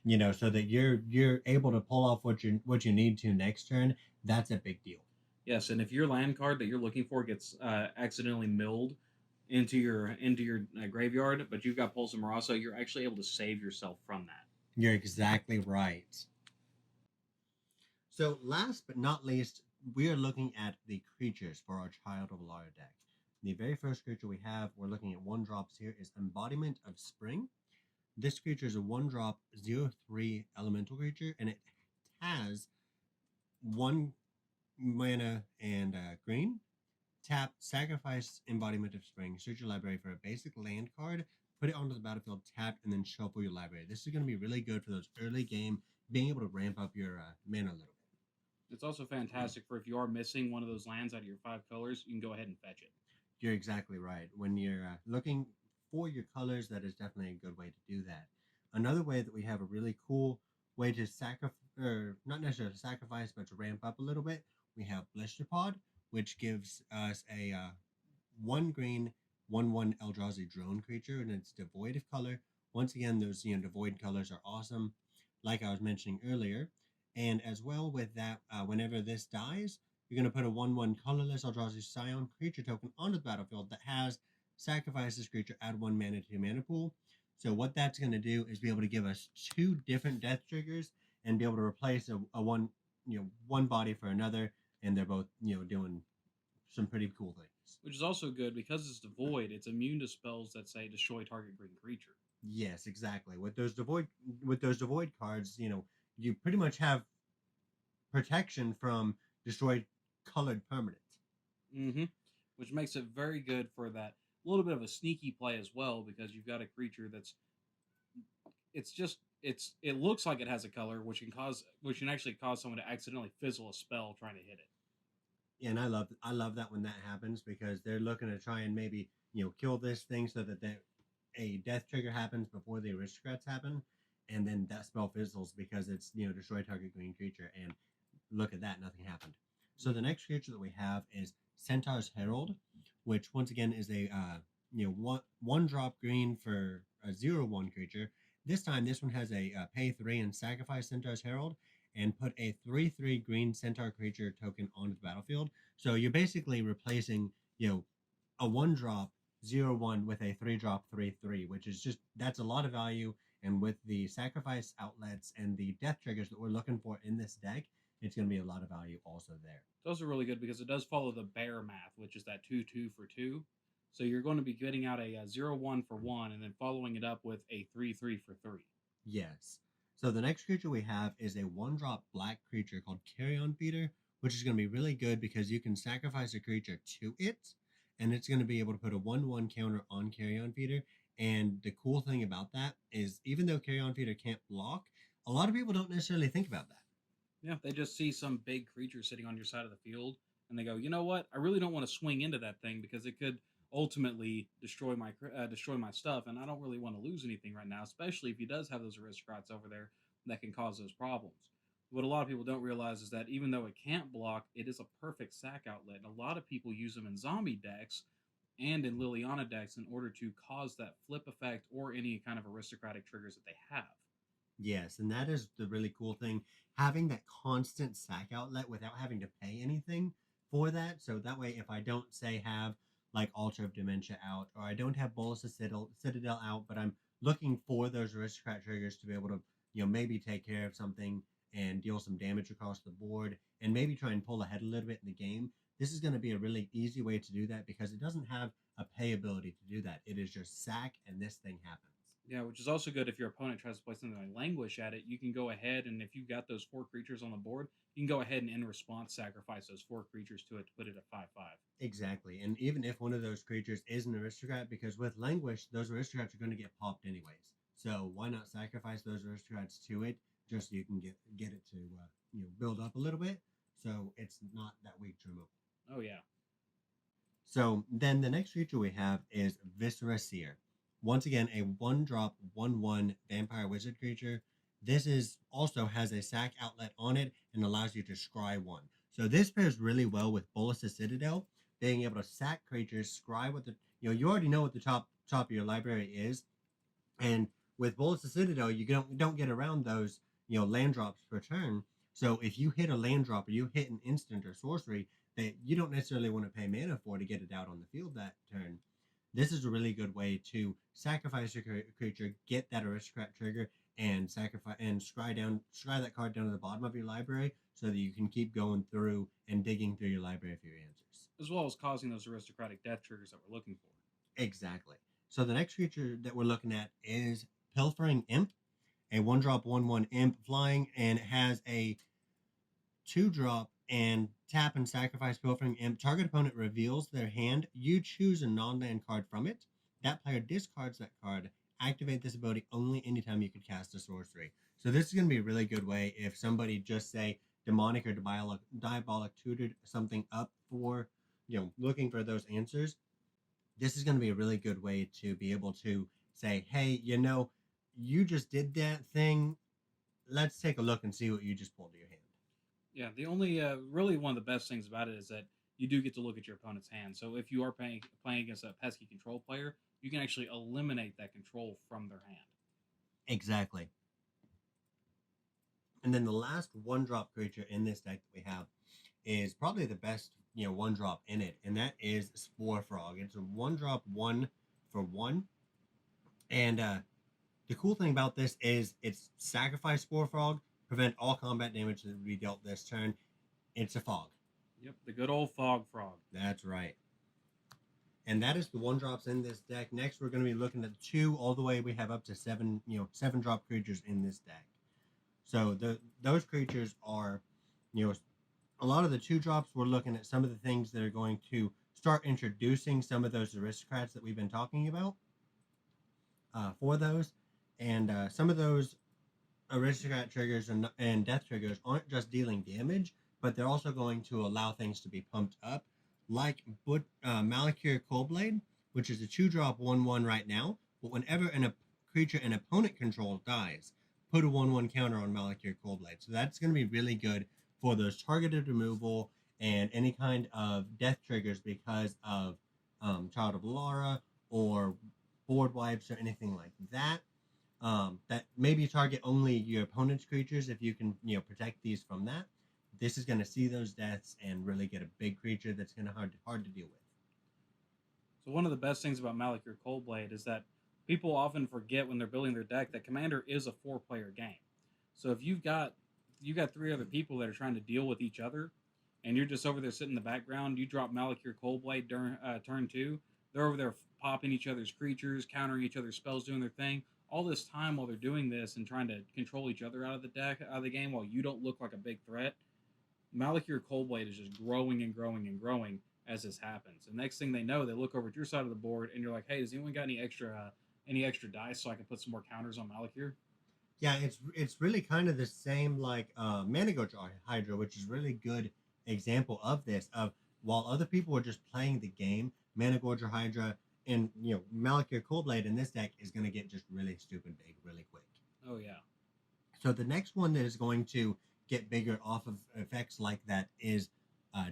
so that you're able to pull off what you need to next turn, that's a big deal. Yes, and if your land card that you're looking for gets accidentally milled into your graveyard, but you've got Pulse of Marasa, you're actually able to save yourself from that. You're exactly right. So last but not least, we are looking at the creatures for our Child of Alara deck. The very first creature we're looking at 1-drops here, is Embodiment of Spring. This creature is a 1-drop 0/3 elemental creature, and it has 1 mana and green. Tap, sacrifice Embodiment of Spring, search your library for a basic land card, put it onto the battlefield tapped, and then shuffle your library. This is going to be really good for those early game, being able to ramp up your mana a little bit. It's also fantastic for if you are missing one of those lands out of your 5 colors, you can go ahead and fetch it. You're exactly right. When you're looking for your colors, that is definitely a good way to do that. Another way that we have a really cool way to sacrifice, or not necessarily to sacrifice, but to ramp up a little bit, we have Blister Pod, which gives us a 1 green, 1/1 Eldrazi drone creature, and it's devoid of color. Once again, those devoid colors are awesome, like I was mentioning earlier. And as well with that, whenever this dies, you're going to put a 1/1 colorless Eldrazi Scion creature token onto the battlefield that has sacrifice this creature, add 1 mana to your mana pool. So what that's going to do is be able to give us 2 different death triggers and be able to replace a one body for another, and they're both doing some pretty cool things. Which is also good because it's devoid. It's immune to spells that say destroy target green creature. Yes, exactly. With those devoid cards, you pretty much have protection from destroyed colored permanents. Mm-hmm. Which makes it very good for that little bit of a sneaky play as well, because you've got a creature it looks like it has a color, which can actually cause someone to accidentally fizzle a spell trying to hit it. Yeah, and I love that when that happens, because they're looking to try and maybe kill this thing so that a death trigger happens before the aristocrats happen, and then that spell fizzles because it's destroy target green creature, and look at that, nothing happened. So the next creature that we have is Centaur's Herald, which once again is a 1-drop green for a 0/1 creature. This time, this one has a pay 3 and sacrifice Centaur's Herald, and put a 3/3 green Centaur creature token onto the battlefield. So you're basically replacing a 1-drop 0/1 with a 3-drop 3/3, which is that's a lot of value. And with the sacrifice outlets and the death triggers that we're looking for in this deck, it's going to be a lot of value also there. It's also really good because it does follow the bear math, which is that 2/2 for 2. So you're going to be getting out a 0/1 for 1, and then following it up with a 3/3 for 3. Yes. So the next creature we have is a 1-drop black creature called Carrion Feeder, which is going to be really good because you can sacrifice a creature to it, and it's going to be able to put a 1/1 counter on Carrion Feeder. And the cool thing about that is, even though Carrion Feeder can't block, a lot of people don't necessarily think about that. Yeah, they just see some big creature sitting on your side of the field, and they go, you know what? I really don't want to swing into that thing because it could ultimately destroy my stuff, and I don't really want to lose anything right now, especially if he does have those aristocrats over there that can cause those problems. What a lot of people don't realize is that even though it can't block, it is a perfect sack outlet, and a lot of people use them in zombie decks and in Liliana decks in order to cause that flip effect or any kind of aristocratic triggers that they have. Yes, and that is the really cool thing. Having that constant sack outlet without having to pay anything for that. So that way, if I don't say have like Altar of Dementia out, or I don't have Bolus of Citadel out, but I'm looking for those aristocrat triggers to be able to, maybe take care of something and deal some damage across the board, and maybe try and pull ahead a little bit in the game. This is going to be a really easy way to do that because it doesn't have a pay ability to do that. It is just sack, and this thing happens. Yeah, which is also good if your opponent tries to play something like Languish at it. You can go ahead, and if you've got those 4 creatures on the board, you can go ahead and in response sacrifice those 4 creatures to it to put it at 5/5. Exactly. And even if one of those creatures is an aristocrat, because with Languish, those aristocrats are going to get popped anyways. So why not sacrifice those aristocrats to it just so you can get it to build up a little bit, so it's not that weak to remove. Oh yeah. So then the next creature we have is Viscera Seer. Once again, a 1-drop 1/1 vampire wizard creature. This is also has a sack outlet on it and allows you to scry 1. So this pairs really well with Bolus of Citadel, being able to sack creatures, scry what the you already know what the top of your library is, and with Bolus of Citadel, you don't get around those land drops per turn. So if you hit a land drop or you hit an instant or sorcery that you don't necessarily want to pay mana for to get it out on the field that turn, this is a really good way to sacrifice your creature, get that aristocrat trigger, and sacrifice and scry that card down to the bottom of your library so that you can keep going through and digging through your library for your answers. As well as causing those aristocratic death triggers that we're looking for. Exactly. So the next creature that we're looking at is Pilfering Imp, a 1-drop 1/1 imp flying, and it has a 2-drop and tap and sacrifice Pilfering Imp. Target opponent reveals their hand. You choose a non-land card from it. That player discards that card. Activate this ability only anytime you could cast a sorcery. So this is going to be a really good way if somebody just say demonic or diabolic tutored something up for looking for those answers. This is going to be a really good way to be able to say, hey, you just did that thing. Let's take a look and see what you just pulled to your hand. Yeah, the only really one of the best things about it is that you do get to look at your opponent's hand. So if you are playing against a pesky control player, you can actually eliminate that control from their hand. Exactly. And then the last 1-drop creature in this deck that we have is probably the best 1-drop in it, and that is Spore Frog. It's a 1-drop 1/1, and the cool thing about this is it's sacrifice Spore Frog, prevent all combat damage that would be dealt this turn. It's a fog. Yep, the good old Fog Frog. That's right. And that is the 1-drops in this deck. Next, we're going to be looking at 2 all the way. We have up to 7, 7-drop creatures in this deck. So those creatures are, a lot of the 2-drops. We're looking at some of the things that are going to start introducing some of those aristocrats that we've been talking about for those. And some of those aristocrat triggers and death triggers aren't just dealing damage, but they're also going to allow things to be pumped up, like Malakir Coldblade, which is a 2-drop 1/1 right now. But whenever a creature an opponent controls dies, put a 1/1 counter on Malakir Coldblade. So that's going to be really good for those targeted removal and any kind of death triggers because of Child of Alara or board wipes or anything like that. That maybe target only your opponent's creatures if you can protect these from that. This is going to see those deaths and really get a big creature that's going to hard to deal with. So one of the best things about Malakir Coldblade is that people often forget when they're building their deck that Commander is a 4-player game. So if you've got 3 other people that are trying to deal with each other, and you're just over there sitting in the background, you drop Malakir Coldblade during turn 2, they're over there popping each other's creatures, countering each other's spells, doing their thing. All this time while they're doing this and trying to control each other out of the game while you don't look like a big threat, Malakir Coldblade is just growing and growing and growing as this happens. And next thing they know, they look over at your side of the board and you're like, hey, does anyone got any extra dice so I can put some more counters on Malakir? Yeah, it's really kind of the same like Managorger Hydra, which is really good example of this. Of while other people are just playing the game, Managorger Hydra and Malakir Coldblade in this deck is going to get just really stupid big really quick. Oh yeah. So the next one that is going to get bigger off of effects like that is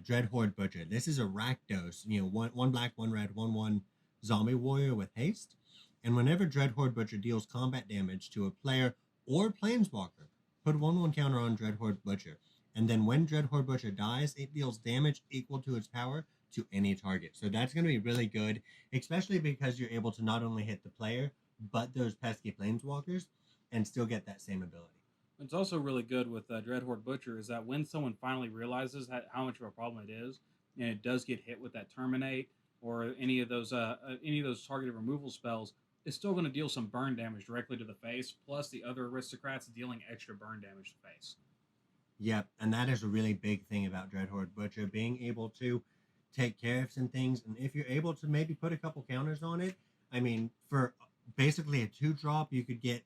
Dreadhorde Butcher. This is a Rakdos, one black, 1 red, 1/1 zombie warrior with haste. And whenever Dreadhorde Butcher deals combat damage to a player or Planeswalker. Put 1/1 counter on Dreadhorde Butcher. And then when Dreadhorde Butcher dies, it deals damage equal to its power to any target. So that's going to be really good, especially because you're able to not only hit the player, but those pesky Planeswalkers, and still get that same ability. It's also really good with Dreadhorde Butcher is that when someone finally realizes how much of a problem it is, and it does get hit with that Terminate or any of those targeted removal spells, it's still going to deal some burn damage directly to the face, plus the other aristocrats dealing extra burn damage to face. Yep, and that is a really big thing about Dreadhorde Butcher, being able to take care of some things, and if you're able to maybe put a couple counters on it, I mean, for basically a 2-drop, you could get,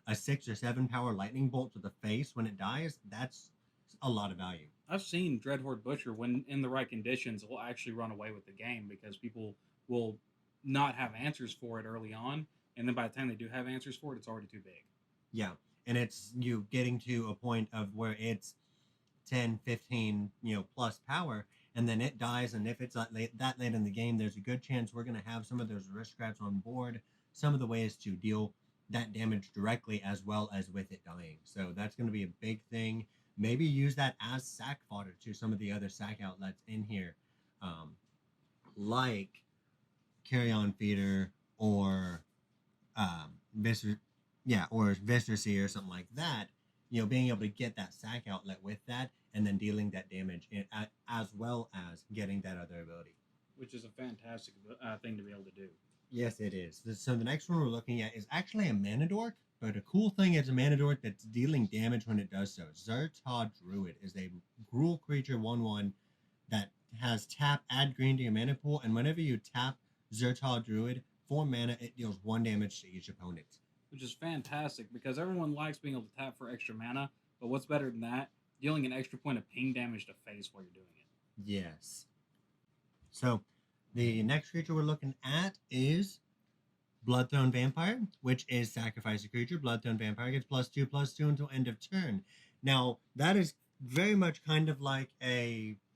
a 6 or 7 power lightning bolt to the face when it dies. That's a lot of value. I've seen Dreadhorde Butcher, when in the right conditions, will actually run away with the game because people will not have answers for it early on, and then by the time they do have answers for it, it's already too big. Yeah, and it's you getting to a point of where it's 10, 15, plus power, and then it dies, and if it's that late in the game, there's a good chance we're going to have some of those aristocrats on board, some of the ways to deal that damage directly as well as with it dying. So that's going to be a big thing. Maybe use that as sack fodder to some of the other sack outlets in here, like Carry-On Feeder or Viscer Seer or something like that. Being able to get that sack outlet with that, and then dealing that damage as well as getting that other ability, which is a fantastic thing to be able to do. Yes, it is. So the next one we're looking at is actually a mana dork, but a cool thing is a mana dork that's dealing damage when it does so. Zerta Druid is a Gruul creature 1/1 that has tap, add green to your mana pool, and whenever you tap Zerta Druid for mana, it deals 1 damage to each opponent. Which is fantastic because everyone likes being able to tap for extra mana, but what's better than that? Dealing an extra point of ping damage to face while you're doing it. Yes. So the next creature we're looking at is Bloodthorn Vampire, which is sacrifice a creature. Bloodthorn Vampire gets +2/+2 until end of turn. Now, that is very much kind of like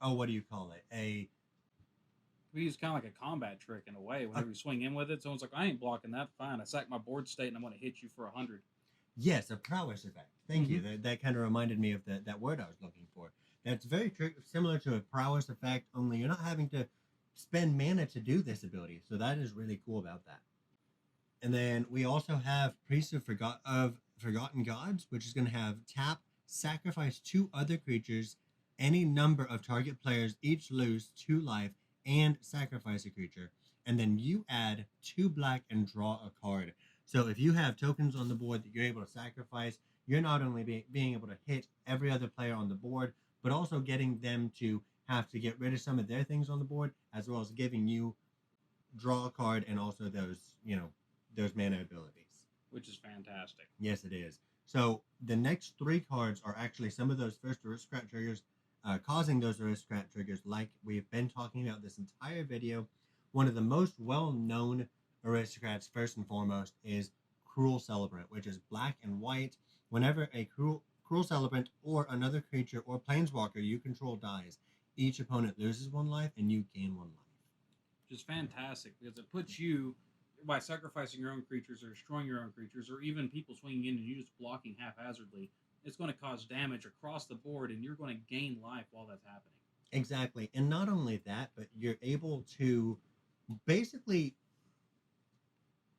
what do you call it? We use kind of like a combat trick in a way. Whenever you swing in with it, someone's like, I ain't blocking that. Fine. I sack my board state and I'm going to hit you for 100. Yes, a prowess effect. Thank you. That kind of reminded me of that word I was looking for. That's very similar to a prowess effect, only you're not having to spend mana to do this ability. So that is really cool about that. And then we also have Priest of Forgotten Gods, which is going to have tap, sacrifice 2 other creatures, any number of target players each lose 2 life, and sacrifice a creature. And then you add 2 black and draw a card. So if you have tokens on the board that you're able to sacrifice, you're not only being able to hit every other player on the board, but also getting them to have to get rid of some of their things on the board, as well as giving you draw a card and also those mana abilities. Which is fantastic. Yes, it is. So the next 3 cards are actually some of those first aristocrat triggers, causing those aristocrat triggers like we've been talking about this entire video. One of the most well-known aristocrats, first and foremost, is Cruel Celebrant, which is black and white. Whenever a Cruel Celebrant or another creature or planeswalker you control dies, each opponent loses 1 life and you gain 1 life. Which is fantastic because it puts you, by sacrificing your own creatures or destroying your own creatures, or even people swinging in and you just blocking haphazardly, it's going to cause damage across the board and you're going to gain life while that's happening. Exactly. And not only that, but you're able to basically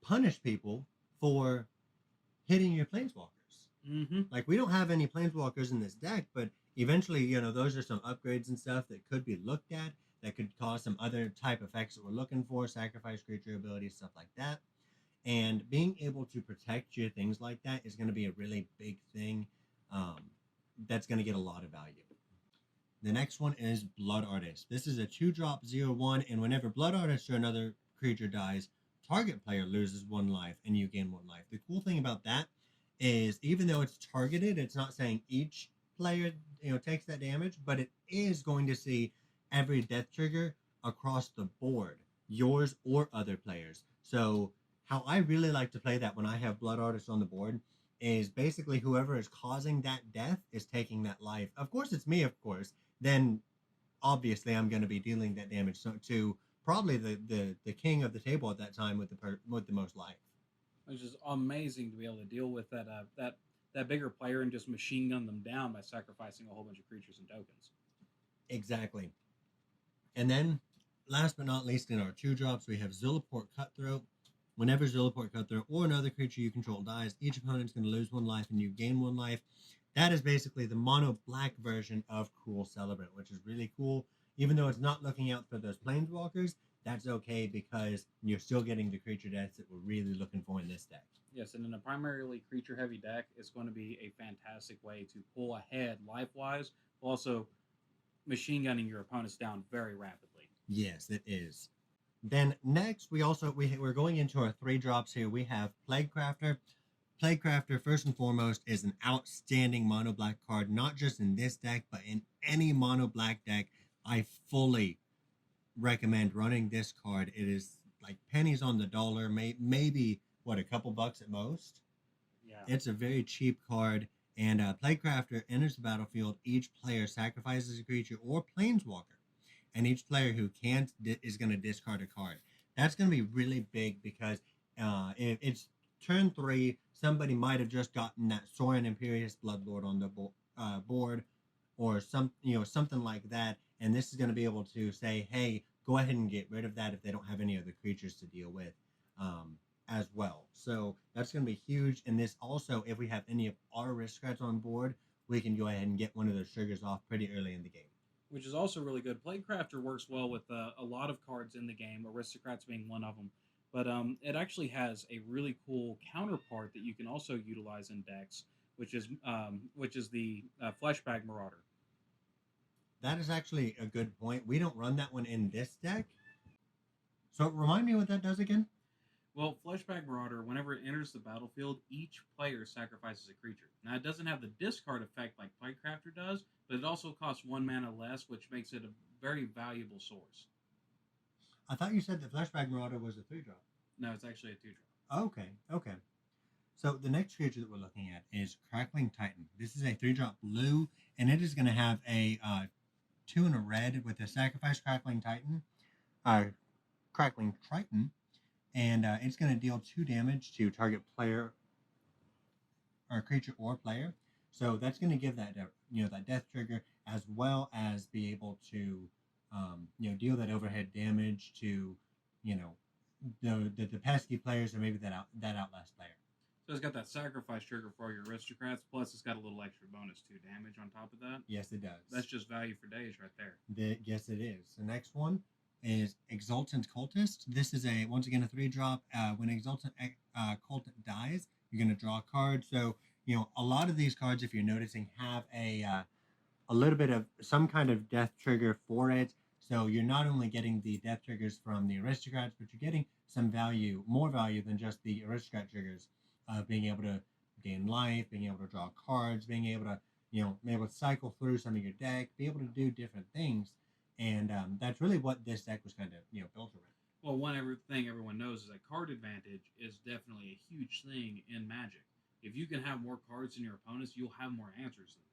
punish people for hitting your planeswalkers. Like, we don't have any planeswalkers in this deck, but eventually, those are some upgrades and stuff that could be looked at that could cause some other type effects that we're looking for, sacrifice creature abilities, stuff like that. And being able to protect your things like that is going to be a really big thing that's going to get a lot of value. The next one is Blood Artist. This is a 2-drop 0/1, and whenever Blood Artist or another creature dies, target player loses 1 life and you gain 1 life. The cool thing about that is, even though it's targeted, it's not saying each player takes that damage, but it is going to see every death trigger across the board, yours or other players. So how I really like to play that when I have Blood Artist on the board is basically whoever is causing that death is taking that life. Of course, it's me, of course. Then obviously I'm going to be dealing that damage to probably the king of the table at that time with the most life. Which is amazing to be able to deal with that that bigger player and just machine gun them down by sacrificing a whole bunch of creatures and tokens. Exactly. And then, last but not least, in our 2-drops, we have Zilliport Cutthroat. Whenever Zilliport Cutthroat or another creature you control dies, each opponent's going to lose 1 life and you gain 1 life. That is basically the mono black version of Cruel Celebrant, which is really cool. Even though it's not looking out for those planeswalkers, that's okay because you're still getting the creature deaths that we're really looking for in this deck. Yes, and in a primarily creature-heavy deck, it's going to be a fantastic way to pull ahead life-wise, while also machine gunning your opponents down very rapidly. Yes, it is. Then next, we're going into our 3-drops here. We have Plaguecrafter. Plaguecrafter, first and foremost, is an outstanding mono black card, not just in this deck, but in any mono black deck. I fully recommend running this card. It is like pennies on the dollar, maybe what, a couple bucks at most. Yeah, It's a very cheap card, and Plaguecrafter enters the battlefield. Each player sacrifices a creature or planeswalker, and each player who can't is going to discard a card. That's going to be really big because if it's turn 3, somebody might have just gotten that Sorin Imperious Bloodlord on the board, or something like that, and this is going to be able to say, hey, go ahead and get rid of that if they don't have any other creatures to deal with as well. So that's going to be huge. And this also, if we have any of our aristocrats on board, we can go ahead and get one of those triggers off pretty early in the game. which is also really good. Plaguecrafter works well with a lot of cards in the game, Aristocrats being one of them. But it actually has a really cool counterpart that you can also utilize in decks, which is the Fleshbag Marauder. That is actually a good point. We don't run that one in this deck. So remind me what that does again? Well, Fleshbag Marauder, whenever it enters the battlefield, each player sacrifices a creature. Now, it doesn't have the discard effect like Plaguecrafter does, but it also costs 1 mana less, which makes it a very valuable source. I thought you said the Fleshbag Marauder was a 3-drop. No, it's actually a 2-drop. Okay. So the next creature that we're looking at is Crackling Titan. This is a 3-drop blue, and it is going to have a 2 and a red with a sacrifice Crackling Triton, and it's going to deal 2 damage to target player or creature or player. So that's going to give that that death trigger, as well as be able to deal that overhead damage to the pesky players or maybe that outlast player. So it's got that sacrifice trigger for your aristocrats, plus it's got a little extra bonus 2 damage on top of that. Yes, it does. That's just value for days right there. Yes, it is. The next one is Exultant Cultist. This is once again a 3-drop. When Exultant Cultist dies, you're going to draw a card. So a lot of these cards, if you're noticing, have a little bit of some kind of death trigger for it. So you're not only getting the death triggers from the aristocrats, but you're getting some more value than just the aristocrat triggers of being able to gain life, being able to draw cards, being able to cycle through some of your deck, be able to do different things. And that's really what this deck was kind of built around. Well, one thing everyone knows is that card advantage is definitely a huge thing in Magic. If you can have more cards than your opponents, you'll have more answers than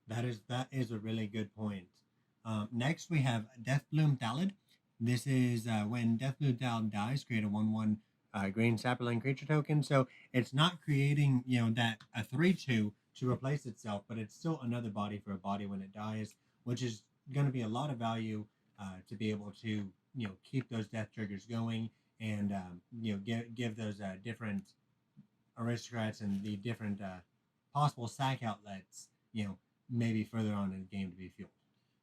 they do. That is a really good point. Next, we have Deathbloom Thallid. This is when Deathbloom Thallid dies, create a 1/1 green sapling creature token. So it's not creating that a 3/2 to replace itself, but it's still another body for a body when it dies, which is going to be a lot of value to be able to keep those death triggers going and give those different aristocrats and the different possible sack outlets maybe further on in the game to be fueled.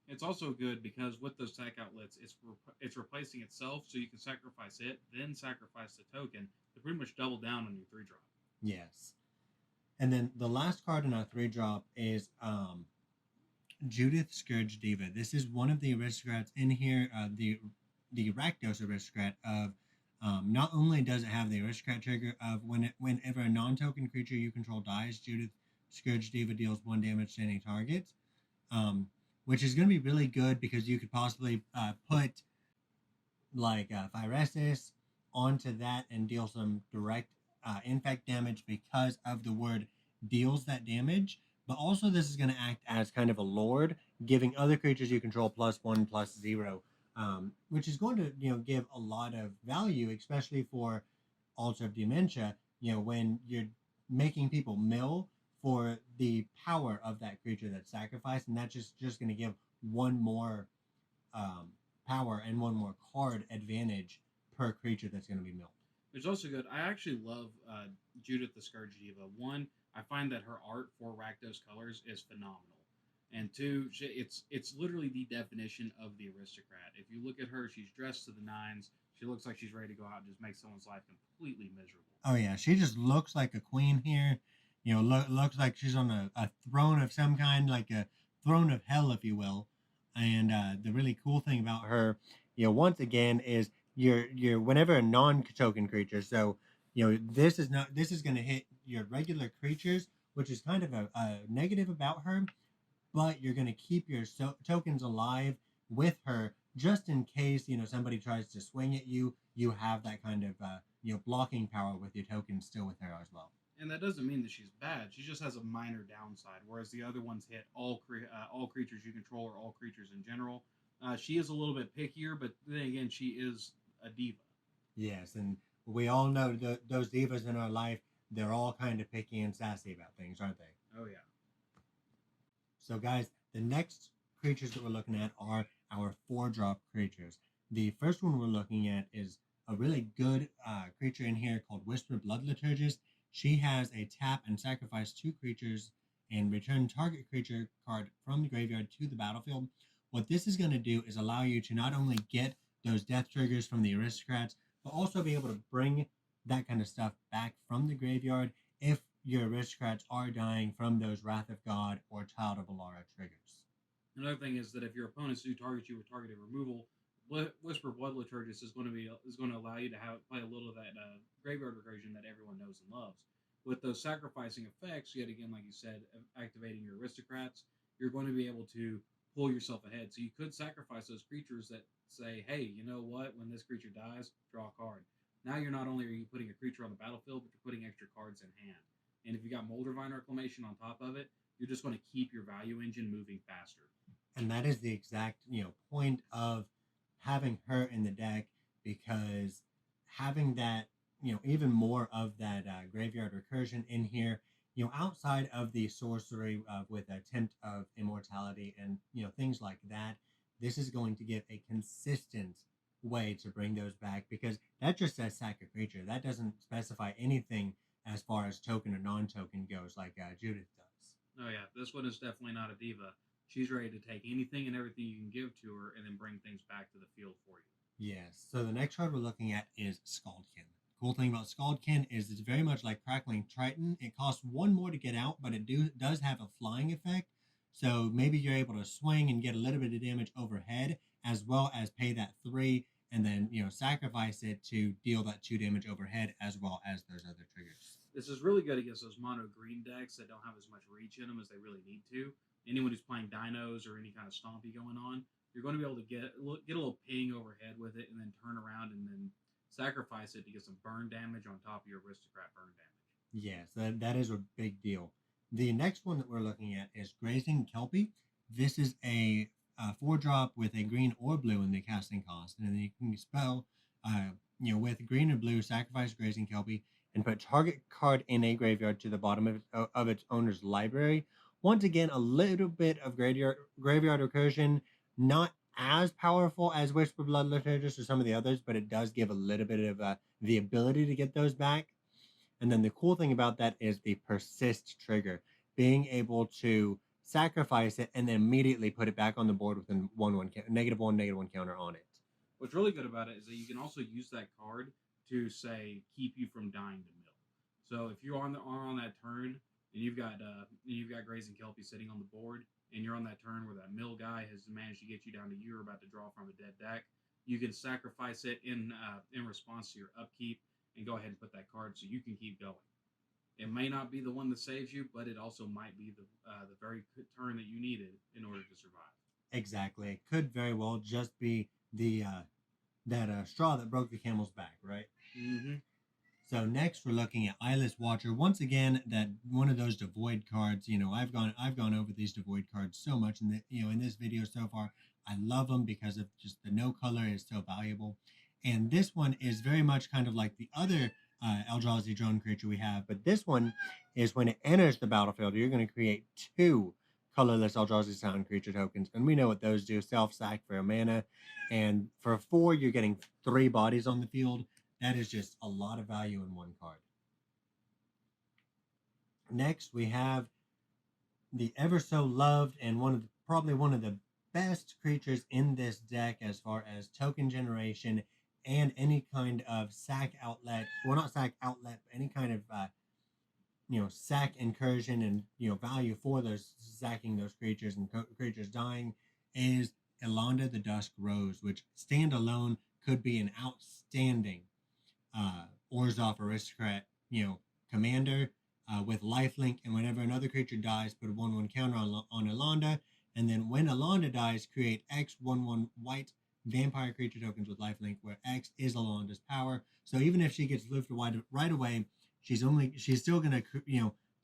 It's also good because with those sack outlets, it's replacing itself, so you can sacrifice it, then sacrifice the token to pretty much double down on your 3-drop. Yes. And then the last card in our 3-drop is Judith Scourge Diva. This is one of the aristocrats in here, the Rakdos aristocrat of not only does it have the aristocrat trigger of whenever a non-token creature you control dies, Judith Scourge Diva deals 1 damage to any target, which is going to be really good because you could possibly put like Phyresis onto that and deal some direct infect damage because of the word deals that damage. But also this is going to act as kind of a lord, giving other creatures you control +1/+0, which is going to give a lot of value, especially for Altar of Dementia. When you're making people mill for the power of that creature that's sacrificed, and that's just going to give one more power and one more card advantage per creature that's going to be milled. Which is also good. I actually love Judith the Scourge Diva. One, I find that her art for Rakdos colors is phenomenal. And two, it's literally the definition of the aristocrat. If you look at her, she's dressed to the nines. She looks like she's ready to go out and just make someone's life completely miserable. Oh yeah, she just looks like a queen here. You know, looks like she's on a throne of some kind, like a throne of hell, if you will. And the really cool thing about her, you know, once again, is you're whenever a non-token creature. So you know, this is going to hit your regular creatures, which is kind of a negative about her. But you're going to keep your tokens alive with her just in case, you know, somebody tries to swing at you. You have that kind of you know, blocking power with your tokens still with her as well. And that doesn't mean that she's bad. She just has a minor downside, whereas the other ones hit all creatures you control or all creatures in general. She is a little bit pickier, but then again, she is a diva. Yes, and we all know those divas in our life, they're all kind of picky and sassy about things, aren't they? Oh, yeah. So, guys, the next creatures that we're looking at are our 4-drop creatures. The first one we're looking at is a really good creature in here called Whisper Blood Liturgist. She has a tap and sacrifice 2 creatures and return target creature card from the graveyard to the battlefield. What this is going to do is allow you to not only get those death triggers from the aristocrats, but also be able to bring that kind of stuff back from the graveyard if your aristocrats are dying from those Wrath of God or Child of Alara triggers. Another thing is that if your opponents do target you with targeted removal, Whisper Blood Liturgist is going to allow you to play a little of that graveyard recursion that everyone knows and loves. With those sacrificing effects, yet again, like you said, activating your aristocrats, you're going to be able to pull yourself ahead. So you could sacrifice those creatures that say, hey, you know what? When this creature dies, draw a card. Now you're not only are you putting a creature on the battlefield, but you're putting extra cards in hand. And if you got Moldavine Reclamation on top of it, you're just going to keep your value engine moving faster. And that is the exact, you know, point of having her in the deck, because having that, you know, even more of that graveyard recursion in here, you know, outside of the sorcery with Attempt of Immortality and, you know, things like that, this is going to give a consistent way to bring those back, because that just says sack a creature. That doesn't specify anything as far as token or non-token goes, like Judith does. Oh yeah, this one is definitely not a diva. She's ready to take anything and everything you can give to her and then bring things back to the field for you. Yes, so the next card we're looking at is Scaldkin. Cool thing about Scaldkin is it's very much like Crackling Triton. It costs 1 more to get out, but it does have a flying effect. So maybe you're able to swing and get a little bit of damage overhead, as well as pay that 3 and then, you know, sacrifice it to deal that 2 damage overhead, as well as those other triggers. This is really good against those mono green decks that don't have as much reach in them as they really need to. Anyone who's playing dinos or any kind of stompy going on, you're going to be able to get a little ping overhead with it and then turn around and then sacrifice it to get some burn damage on top of your aristocrat burn damage. Yes, that is a big deal. The next one that we're looking at is Grazing Kelpie. This is a 4-drop with a green or blue in the casting cost, and then you can spell, you know, with green and blue, sacrifice Grazing Kelpie and put target card in a graveyard to the bottom of its owner's library. Once again, a little bit of graveyard recursion, not as powerful as Whisper Blood Liturgist or some of the others, but it does give a little bit of the ability to get those back. And then the cool thing about that is the persist trigger, being able to sacrifice it and then immediately put it back on the board with a -1 counter on it. What's really good about it is that you can also use that card to say keep you from dying to mill. So if you are on that turn and you've got Grazing Kelpie sitting on the board, and you're on that turn where that mill guy has managed to get you down to you're about to draw from a dead deck, you can sacrifice it in response to your upkeep and go ahead and put that card so you can keep going. It may not be the one that saves you, but it also might be the very turn that you needed in order to survive. Exactly. It could very well just be the that straw that broke the camel's back, right? Mm-hmm. So next we're looking at Eyeless Watcher. Once again, that one of those devoid cards. You know, I've gone over these devoid cards so much in this video so far. I love them because of just the no color is so valuable. And this one is very much kind of like the other Eldrazi drone creature we have. But this one is when it enters the battlefield, you're going to create 2 colorless Eldrazi sound creature tokens. And we know what those do. Self-sack for a mana. And for 4, you're getting 3 bodies on the field. That is just a lot of value in one card. Next, we have the ever so loved and probably one of the best creatures in this deck as far as token generation and any kind of sack outlet. Well, not sack outlet, but any kind of sack incursion and value for those sacking those creatures and creatures dying is Elonda the Dusk Rose, which standalone could be an outstanding Orzhov aristocrat commander with lifelink, and whenever another creature dies, put a 1/1 counter on Elonda, and then when Elonda dies, create X 1/1 white vampire creature tokens with lifelink, where X is Elonda's power. So even if she gets lifted right away, she's still gonna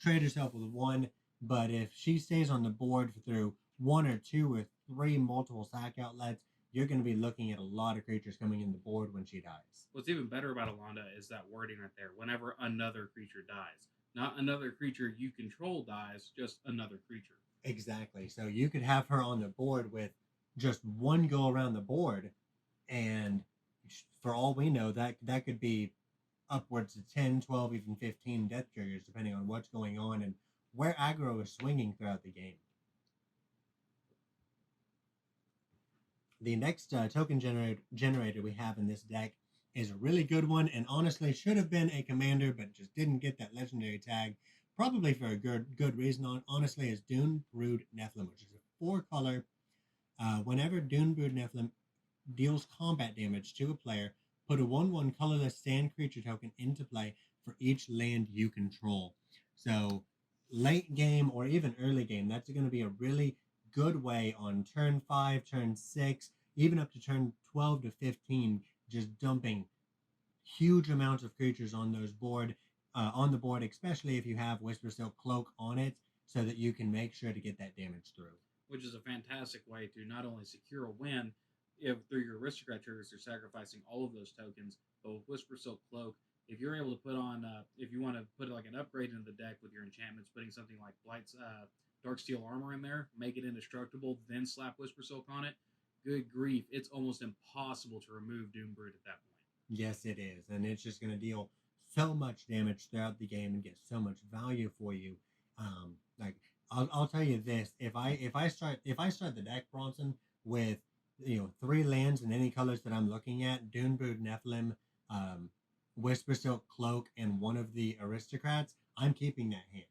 trade herself with 1. But if she stays on the board through 1 or 2 or 3 multiple sack outlets, you're going to be looking at a lot of creatures coming in the board when she dies. What's even better about Elonda is that wording right there. Whenever another creature dies. Not another creature you control dies, just another creature. Exactly. So you could have her on the board with just 1 go around the board, and for all we know, that could be upwards of 10, 12, even 15 death triggers, depending on what's going on and where aggro is swinging throughout the game. The next token generator we have in this deck is a really good one, and honestly should have been a commander, but just didn't get that legendary tag, probably for a good reason. Honestly, is Dune Brood Nephilim, which is a 4-color. Whenever Dune Brood Nephilim deals combat damage to a player, put a 1/1 colorless sand creature token into play for each land you control. So late game or even early game, that's going to be a really good way on turn 5, turn 6, even up to turn 12 to 15, just dumping huge amounts of creatures on the board, especially if you have Whisper Silk Cloak on it, so that you can make sure to get that damage through. Which is a fantastic way to not only secure a win through your aristocrat triggers, you're sacrificing all of those tokens, but with Whisper Silk Cloak, if you're able to put on, if you want to put like an upgrade into the deck with your enchantments, putting something like Darksteel Armor in there, make it indestructible, then slap Whisper Silk on it, good grief, it's almost impossible to remove Doom Brood at that point. Yes, it is, and it's just going to deal so much damage throughout the game and get so much value for you. I'll tell you this: if I start the deck, Bronson, with 3 lands in any colors that I'm looking at, Dune Brood Nephilim, Whisper Silk Cloak, and one of the aristocrats, I'm keeping that hand.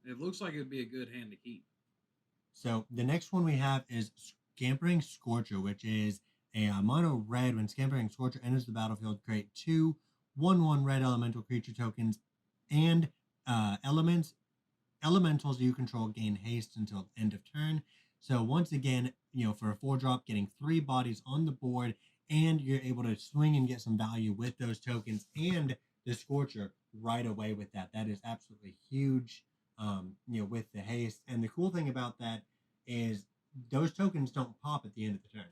It looks like it'd be a good hand to keep. So the next one we have is Scampering Scorcher, which is a mono red. When Scampering Scorcher enters the battlefield, create 2 1/1 red elemental creature tokens, and elementals you control gain haste until the end of turn. So once again, for a 4-drop, getting 3 bodies on the board, and you're able to swing and get some value with those tokens and the Scorcher right away with that. That is absolutely huge, with the haste. And the cool thing about that is those tokens don't pop at the end of the turn.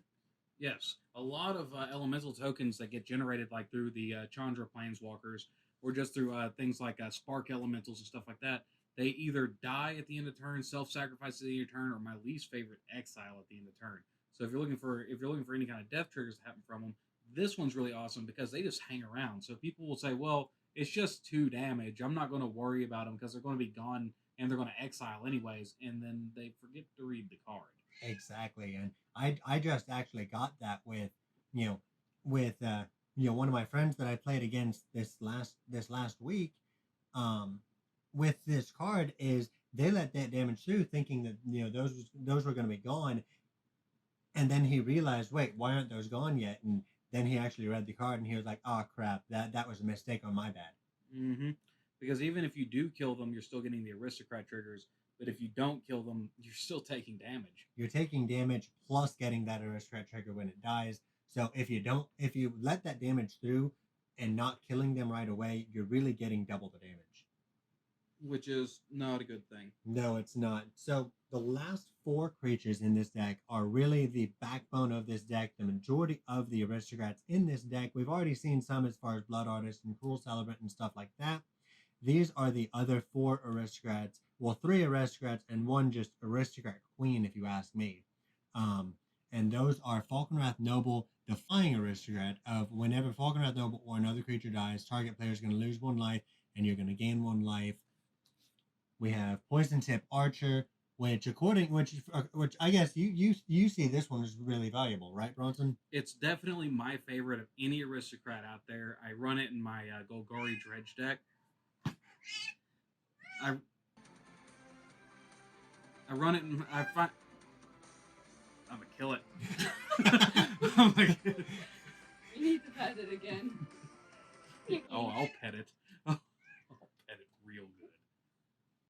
Yes, a lot of elemental tokens that get generated like through the Chandra Planeswalkers or just through things like Spark Elementals and stuff like that, they either die at the end of turn, self-sacrifice at the end of turn, or my least favorite, exile at the end of turn. So if you're looking for any kind of death triggers to happen from them, this one's really awesome because they just hang around. So people will say, well, it's just 2 damage. I'm not going to worry about them because they're going to be gone and they're going to exile anyways, and then they forget to read the card. Exactly, and I just actually got that with one of my friends that I played against this last week. With this card is they let that damage through, thinking that those were going to be gone, and then he realized, wait, why aren't those gone yet? And then he actually read the card and he was like, oh crap, that was a mistake on my bad. Mm-hmm. Because even if you do kill them, you're still getting the aristocrat triggers. But if you don't kill them, you're still taking damage. You're taking damage plus getting that aristocrat trigger when it dies. So if you let that damage through and not killing them right away, you're really getting double the damage. which is not a good thing. No, it's not. So the last 4 creatures in this deck are really the backbone of this deck. The majority of the aristocrats in this deck, we've already seen some as far as Blood Artist and Cruel Celebrant and stuff like that. These are the other 4 aristocrats. Well, 3 aristocrats and 1 just aristocrat queen, if you ask me. And those are Falconwrath Noble, the flying aristocrat of whenever Falconwrath Noble or another creature dies, target player is going to lose 1 life and you're going to gain 1 life. We have Poison Tip Archer, which I guess you see this one is really valuable, right, Bronson? It's definitely my favorite of any aristocrat out there. I run it in my Golgari Dredge deck. I run it and I find I'm gonna kill it. I'm like, You need to pet it again. oh, I'll pet it. I'll pet it real good.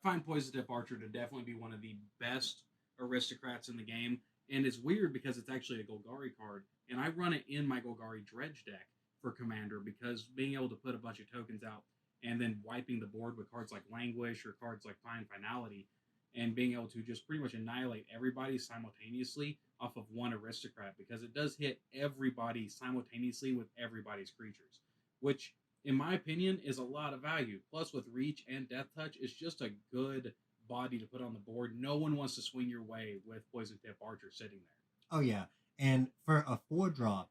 I find Poison Tip Archer to definitely be one of the best aristocrats in the game, and it's weird because it's actually a Golgari card, and I run it in my Golgari Dredge deck for Commander because being able to put a bunch of tokens out and then wiping the board with cards like Languish or cards like Fine Finality, and being able to just pretty much annihilate everybody simultaneously off of 1 aristocrat, because it does hit everybody simultaneously with everybody's creatures, which, in my opinion, is a lot of value. Plus, with Reach and Death Touch, it's just a good body to put on the board. No one wants to swing your way with Poison Tip Archer sitting there. Oh, yeah. And for a 4-drop,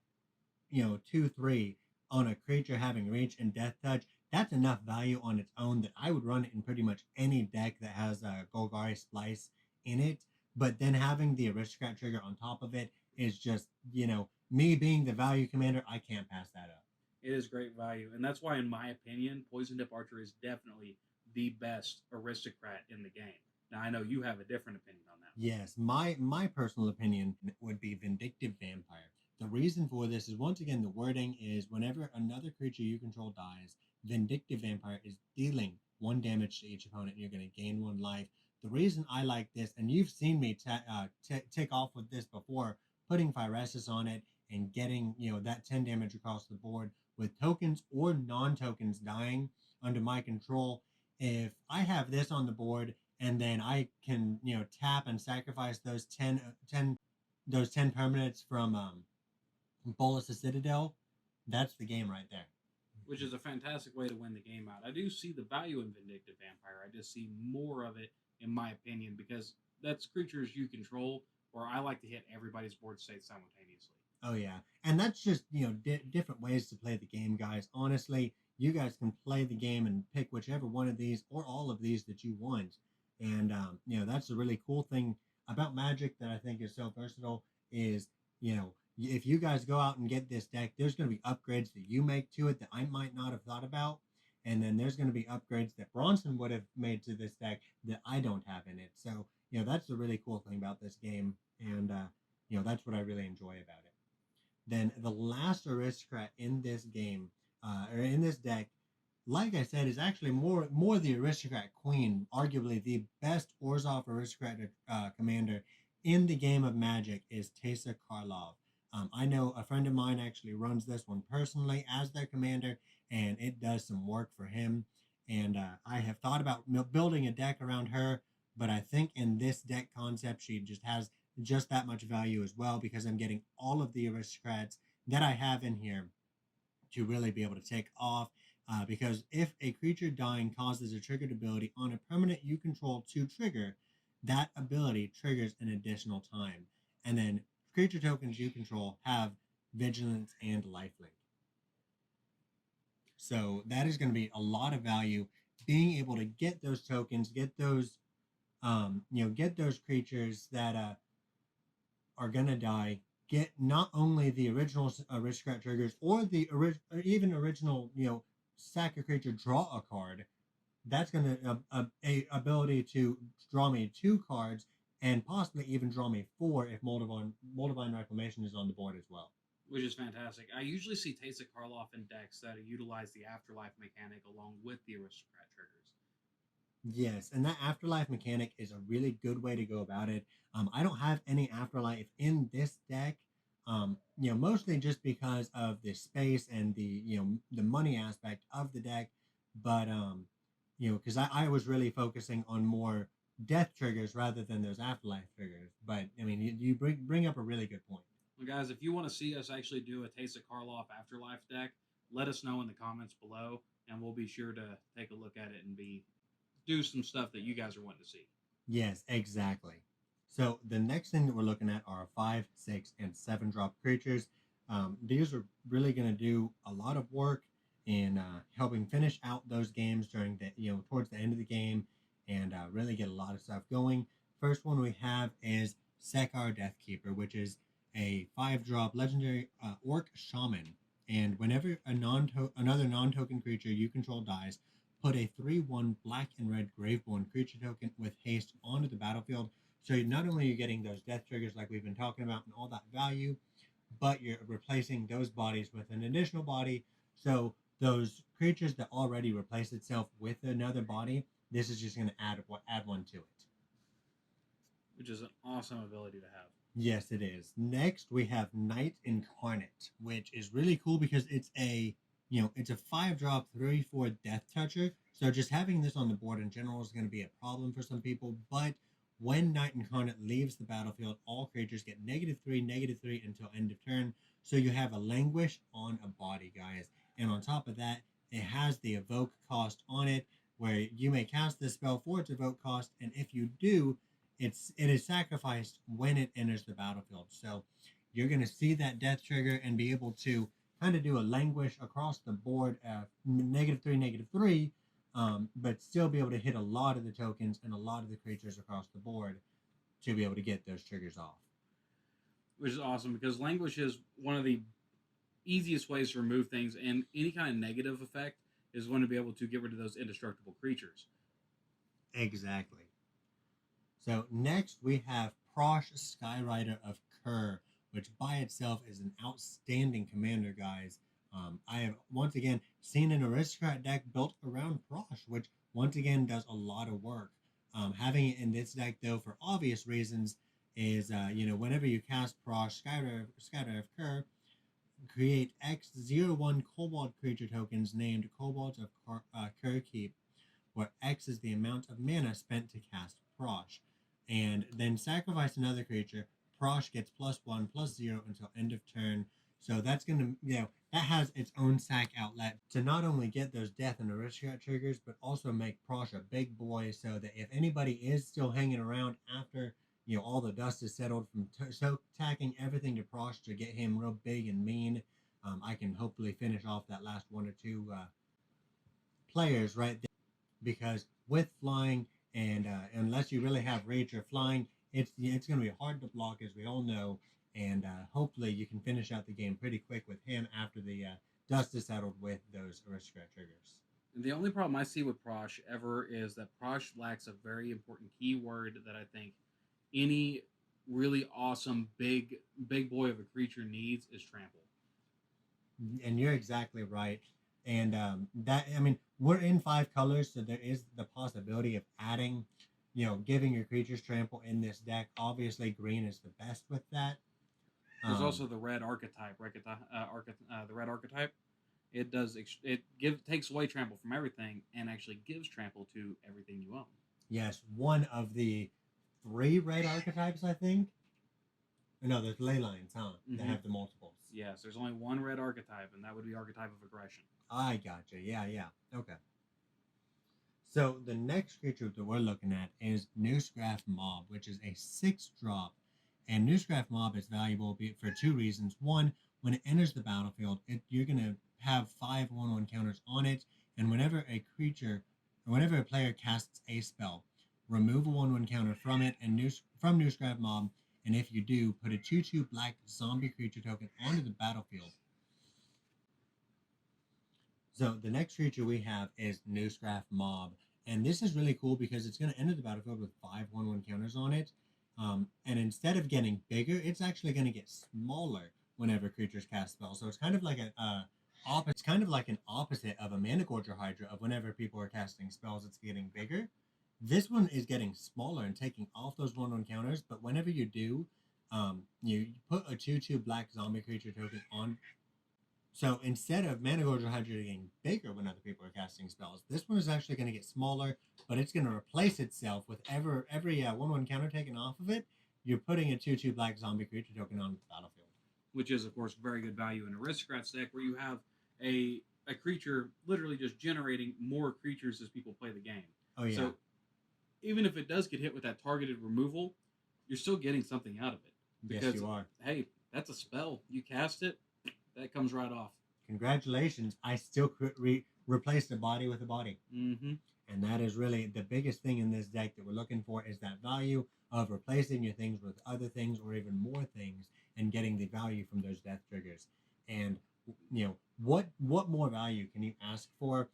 2/3 on a creature having Reach and Death Touch, that's enough value on its own that I would run it in pretty much any deck that has a Golgari Splice in it. But then having the Aristocrat trigger on top of it is just, me being the value commander, I can't pass that up. It is great value, and that's why, in my opinion, Poison Tip Archer is definitely the best aristocrat in the game. Now, I know you have a different opinion on that. Yes, my personal opinion would be Vindictive Vampire. The reason for this is, once again, the wording is whenever another creature you control dies, Vindictive Vampire is dealing 1 damage to each opponent, and you're going to gain 1 life. The reason I like this, and you've seen me tick off with this before, putting Phyresis on it and getting that 10 damage across the board with tokens or non-tokens dying under my control. If I have this on the board and then I can tap and sacrifice those 10 permanents from Bolus the Citadel, that's the game right there. Which is a fantastic way to win the game out. I do see the value in Vindictive Vampire. I just see more of it, in my opinion, because that's creatures you control, or I like to hit everybody's board state simultaneously. Oh, yeah. And that's just, different ways to play the game, guys. Honestly, you guys can play the game and pick whichever one of these or all of these that you want. And, that's a really cool thing about Magic that I think is so versatile is, if you guys go out and get this deck, there's going to be upgrades that you make to it that I might not have thought about. And then there's going to be upgrades that Bronson would have made to this deck that I don't have in it. So, that's the really cool thing about this game. And, that's what I really enjoy about it. Then the last aristocrat in this game, or in this deck, like I said, is actually more the aristocrat queen, arguably the best Orzhov aristocrat commander in the game of Magic is Teysa Karlov. I know a friend of mine actually runs this one personally as their commander, and it does some work for him. And I have thought about building a deck around her, but I think in this deck concept, she just has just that much value as well, because I'm getting all of the aristocrats that I have in here to really be able to take off. Because if a creature dying causes a triggered ability on a permanent you control to trigger, that ability triggers an additional time. And then creature tokens you control have vigilance and lifelink. So that is going to be a lot of value. Being able to get those tokens, get those creatures that are going to die, get not only the original aristocrat triggers or even original, sack a creature, draw a card. That's going to a ability to draw me 2 cards and possibly even draw me 4 if Moldavine Reclamation is on the board as well. Which is fantastic. I usually see Teysa Karlov in decks that utilize the Afterlife mechanic along with the aristocrat triggers. Yes, and that Afterlife mechanic is a really good way to go about it. I don't have any Afterlife in this deck, mostly just because of the space and the money aspect of the deck. But because I was really focusing on more death triggers rather than those afterlife triggers. But I mean, you bring up a really good point. Well, guys, if you want to see us actually do a Taste of Karloff Afterlife deck, let us know in the comments below, and we'll be sure to take a look at it and do some stuff that you guys are wanting to see. Yes, exactly. So the next thing that we're looking at are 5, 6, and 7 drop creatures. These are really going to do a lot of work in helping finish out those games during the towards the end of the game, and really get a lot of stuff going. First one we have is Sekar Deathkeeper, which is a 5-drop legendary orc shaman. And whenever another non-token creature you control dies, put a 3/1 black and red Graveborn creature token with haste onto the battlefield. So not only are you getting those death triggers like we've been talking about and all that value, but you're replacing those bodies with an additional body. So those creatures that already replace itself with another body, this is just going to add one to it. Which is an awesome ability to have. Yes, it is. Next, we have Knight Incarnate, which is really cool because it's a 5-drop 3/4 death toucher. So just having this on the board in general is going to be a problem for some people. But when Knight Incarnate leaves the battlefield, all creatures get -3/-3 until end of turn. So you have a Languish on a body, guys. And on top of that, it has the evoke cost on it, where you may cast this spell for its evoke cost, and if you do, it is sacrificed when it enters the battlefield. So you're going to see that death trigger and be able to kind of do a Languish across the board at -3/-3, but still be able to hit a lot of the tokens and a lot of the creatures across the board to be able to get those triggers off. Which is awesome because Languish is one of the easiest ways to remove things, and any kind of negative effect is going to be able to get rid of those indestructible creatures. Exactly. So next we have Prosh, Skyrider of Kerr, which by itself is an outstanding commander, guys. I have once again seen an aristocrat deck built around Prosh, which once again does a lot of work. Having it in this deck, though, for obvious reasons, is whenever you cast Prosh, Skyrider of Kerr, create X01 Kobold creature tokens named Kobolds of Kerr Keep, where X is the amount of mana spent to cast Prosh, and then sacrifice another creature. Prosh gets +1/+0 until end of turn. So that's going to, that has its own sack outlet to not only get those death and aristocrat triggers, but also make Prosh a big boy so that if anybody is still hanging around after, all the dust is settled from tacking everything to Prosh to get him real big and mean, I can hopefully finish off that last 1 or 2 players right there. Because with flying, and unless you really have reach or flying, it's going to be hard to block, as we all know. And hopefully you can finish out the game pretty quick with him after the dust is settled with those aristocrat triggers. And the only problem I see with Prosh ever is that Prosh lacks a very important keyword that I think any really awesome big boy of a creature needs is trample. And you're exactly right. And we're in 5 colors, so there is the possibility of adding, giving your creatures trample in this deck. Obviously, green is the best with that. There's also the red archetype. The red archetype, takes away trample from everything and actually gives trample to everything you own. Yes, one of the 3 red archetypes, I think. No, there's ley lines, huh? Mm-hmm. That have the multiples. Yes, there's only one red archetype, and that would be Archetype of Aggression. I gotcha. Yeah. Okay. So the next creature that we're looking at is Newsgraph Mob, which is a 6-drop. And Newsgraph Mob is valuable for 2 reasons. One, when it enters the battlefield, you're going to have 5 1/1 counters on it. And whenever a player casts a spell, remove a 1/1 counter from it and from Newsgraph Mob. And if you do, put a 2/2 black zombie creature token onto the battlefield. So the next creature we have is Newsgraph Mob. And this is really cool because it's going to enter the battlefield with 5 1/1 counters on it. And instead of getting bigger, it's actually going to get smaller whenever creatures cast spells. So it's kind of like an opposite of a Managorger Hydra, of whenever people are casting spells, it's getting bigger. This one is getting smaller and taking off those 1/1 counters, but whenever you do, you put a 2/2 black zombie creature token on. So instead of mana Gojo Hydra getting bigger when other people are casting spells, this one is actually going to get smaller, but it's going to replace itself with every 1/1 counter taken off of it. You're putting a 2/2 black zombie creature token on the battlefield. Which is, of course, very good value in Aristocrats deck, where you have a creature literally just generating more creatures as people play the game. Oh yeah. So even if it does get hit with that targeted removal, you're still getting something out of it. Yes, you are. Hey, that's a spell. You cast it, that comes right off. Congratulations! I still replaced a body with a body. Mm-hmm. And that is really the biggest thing in this deck that we're looking for, is that value of replacing your things with other things or even more things, and getting the value from those death triggers. And what more value can you ask for,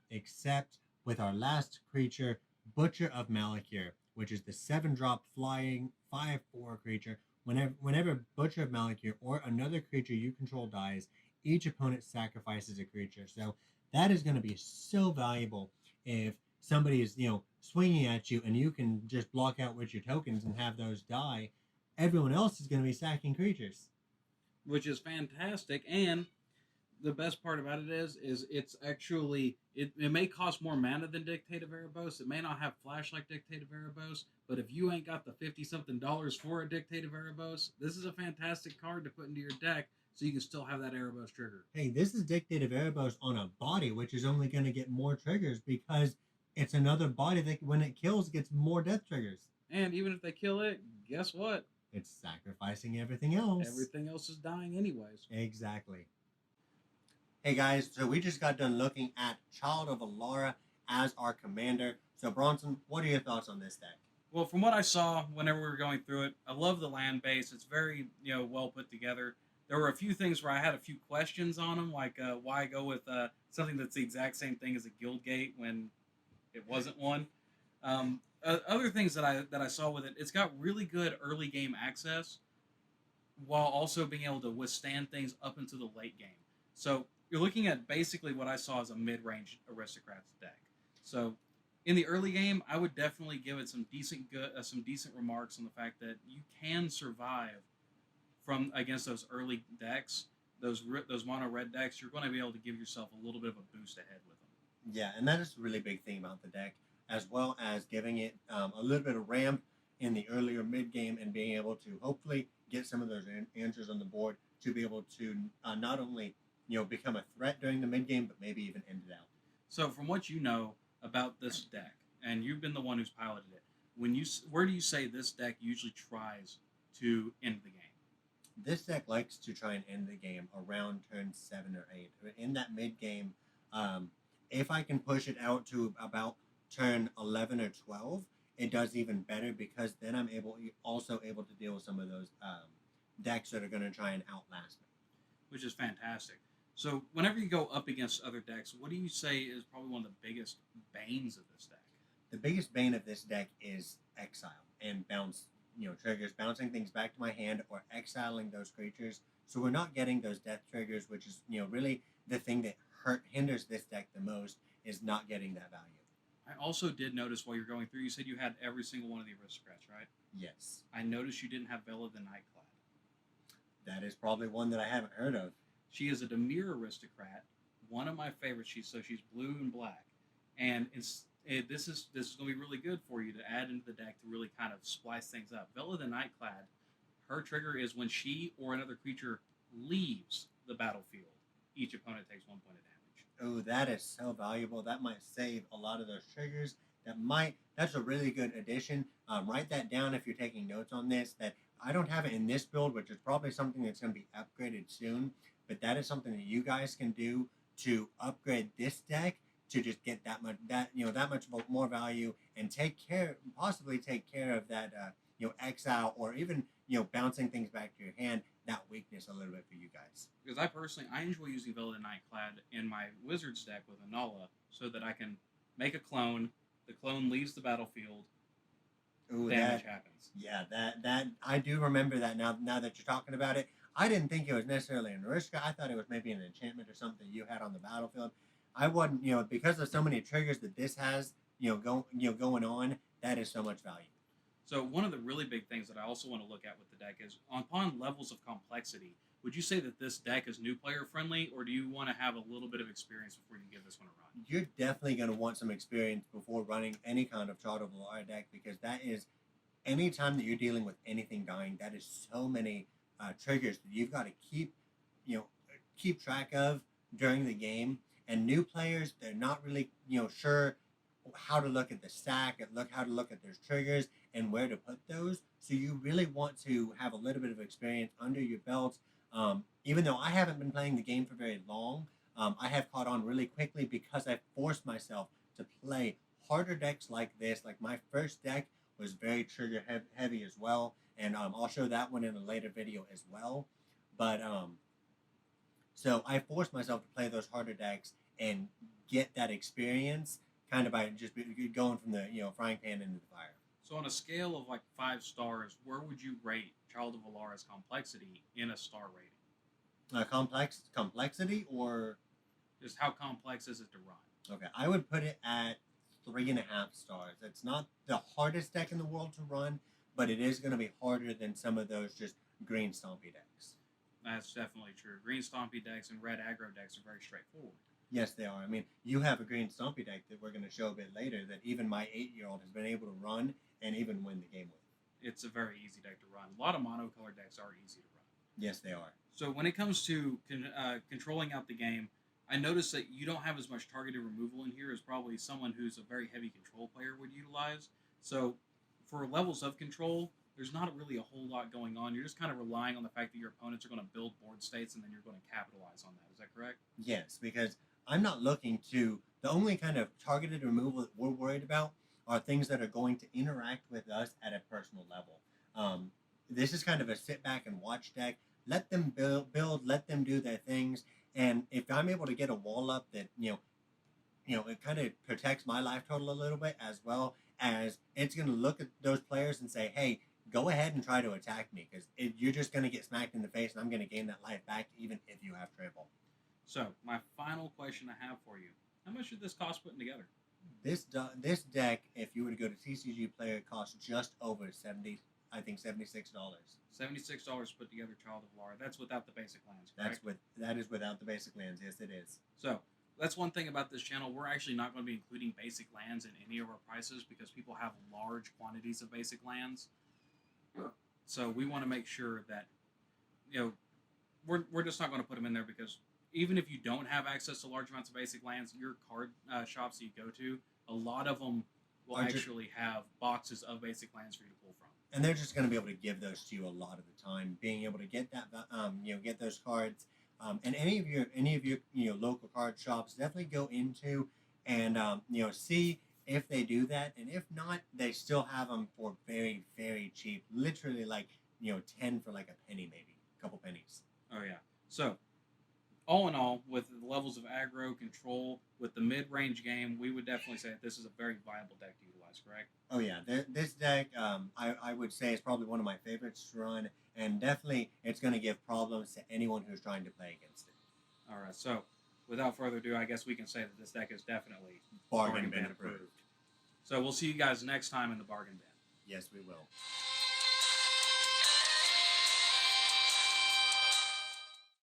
except with our last creature, Butcher of Malakir, which is the 7-drop flying 5/4 creature. Whenever Butcher of Malakir or another creature you control dies, each opponent sacrifices a creature. So that is going to be so valuable if somebody is swinging at you and you can just block out with your tokens and have those die. Everyone else is going to be sacking creatures, Which is fantastic. And the best part about it is it's actually, it may cost more mana than Dictate of Erebos. It may not have flash like Dictate of Erebos, but if you ain't got the $50-something for a Dictate of Erebos, this is a fantastic card to put into your deck so you can still have that Erebos trigger. Hey, this is Dictate of Erebos on a body, which is only going to get more triggers because it's another body that when it kills gets more death triggers. And even if they kill it, guess what? It's sacrificing everything else. Everything else is dying anyways. Exactly. Hey guys, so we just got done looking at Child of Alara as our commander. So Bronson, what are your thoughts on this deck? Well, from what I saw whenever we were going through it, I love the land base. It's very, well put together. There were a few things where I had a few questions on them, like why go with something that's the exact same thing as a guild gate when it wasn't one. Other things that I saw with it, it's got really good early game access, while also being able to withstand things up into the late game. So you're looking at basically what I saw as a mid-range Aristocrats deck. So in the early game, I would definitely give it some decent remarks on the fact that you can survive from against those early decks, those mono red decks. You're going to be able to give yourself a little bit of a boost ahead with them. Yeah, and that is a really big thing about the deck, as well as giving it a little bit of ramp in the earlier mid game and being able to hopefully get some of those answers on the board to be able to not only become a threat during the mid game, but maybe even end it out. So from what you know about this deck, and you've been the one who's piloted it, where do you say this deck usually tries to end the game? This deck likes to try and end the game around turn 7 or 8. In that mid game, if I can push it out to about turn 11 or 12, it does even better, because then I'm also able to deal with some of those decks that are going to try and outlast me. Which is fantastic. So whenever you go up against other decks, what do you say is probably one of the biggest banes of this deck? The biggest bane of this deck is exile and bounce, triggers, bouncing things back to my hand or exiling those creatures. So we're not getting those death triggers, which is, really the thing that hinders this deck the most, is not getting that value. I also did notice while you're going through, you said you had every single one of the Aristocrats, right? Yes. I noticed you didn't have Vela the Nightclad. That is probably one that I haven't heard of. She is a Demir Aristocrat, one of my favorites. She's blue and black, and this is going to be really good for you to add into the deck to really kind of splice things up. Vela the Nightclad, her trigger is when she or another creature leaves the battlefield, each opponent takes 1 point of damage. Oh, that is so valuable. That might save a lot of those triggers. That's a really good addition. Write that down if you're taking notes on this. That I don't have it in this build, which is probably something that's going to be upgraded soon. But that is something that you guys can do to upgrade this deck to just get that much more value and possibly take care of that exile, or even bouncing things back to your hand, that weakness a little bit for you guys. Because I enjoy using Vela the Nightclad in my Wizards deck with Alara, so that I can make a clone. The clone leaves the battlefield. Ooh, damage happens. Yeah, that I do remember that now that you're talking about it. I didn't think it was necessarily an Aristocrat. I thought it was maybe an enchantment or something you had on the battlefield. I wasn't, because of so many triggers that this has, going on. That is so much value. So one of the really big things that I also want to look at with the deck is upon levels of complexity, would you say that this deck is new player friendly, or do you want to have a little bit of experience before you give this one a run? You're definitely going to want some experience before running any kind of Shard of Alara deck, because that is, anytime that you're dealing with anything dying, that is so many triggers that you've got to keep track of during the game. And new players, they're not really sure how to look at the stack and how to look at those triggers and where to put those. So you really want to have a little bit of experience under your belt. Even though I haven't been playing the game for very long, I have caught on really quickly because I forced myself to play harder decks like this. Like my first deck was very trigger heavy as well, and I'll show that one in a later video as well. But so I forced myself to play those harder decks and get that experience kind of by just going from the frying pan into the fire. So on a scale of like 5 stars, where would you rate Child of Alara's complexity in a star rating? Complexity, or just how complex is it to run? Okay, I would put it at 3.5 stars. It's not the hardest deck in the world to run, but it is going to be harder than some of those just green stompy decks. That's definitely true. Green stompy decks and red aggro decks are very straightforward. Yes, they are. I mean, you have a green stompy deck that we're going to show a bit later that even my 8-year-old has been able to run and even win the game with. It's a very easy deck to run. A lot of monocolored decks are easy to run. Yes, they are. So when it comes to controlling out the game, I noticed that you don't have as much targeted removal in here as probably someone who's a very heavy control player would utilize. So for levels of control, there's not really a whole lot going on. You're just kind of relying on the fact that your opponents are going to build board states and then you're going to capitalize on that. Is that correct? Yes, because I'm not looking to... The only kind of targeted removal that we're worried about are things that are going to interact with us at a personal level. This is kind of a sit back and watch deck. Let them build, let them do their things. And if I'm able to get a wall up that, it kind of protects my life total a little bit, as well as it's going to look at those players and say, hey, go ahead and try to attack me, because you're just going to get smacked in the face and I'm going to gain that life back even if you have trample. So my final question I have for you, how much did this cost putting together? This deck, if you were to go to TCG Player, costs just over $76. $76 put together Child of Alara. That's without the basic lands, correct? That is without the basic lands. Yes, it is. So that's one thing about this channel. We're actually not going to be including basic lands in any of our prices because people have large quantities of basic lands. So we want to make sure that we're just not going to put them in there, because even if you don't have access to large amounts of basic lands, your card shops that you go to, a lot of them will actually have boxes of basic lands for you to pull from. And they're just going to be able to give those to you a lot of the time. Being able to get that, get those cards, and any of your local card shops, definitely go into and see if they do that. And if not, they still have them for very, very cheap. Literally, like 10 for like a penny, maybe a couple pennies. Oh yeah. So all in all, with the levels of aggro control, with the mid-range game, we would definitely say that this is a very viable deck to utilize, correct? Oh yeah, this deck, I would say, is probably one of my favorites to run, and definitely it's going to give problems to anyone who's trying to play against it. All right, so without further ado, I guess we can say that this deck is definitely Bargain bin approved. So we'll see you guys next time in the Bargain Bin. Yes, we will.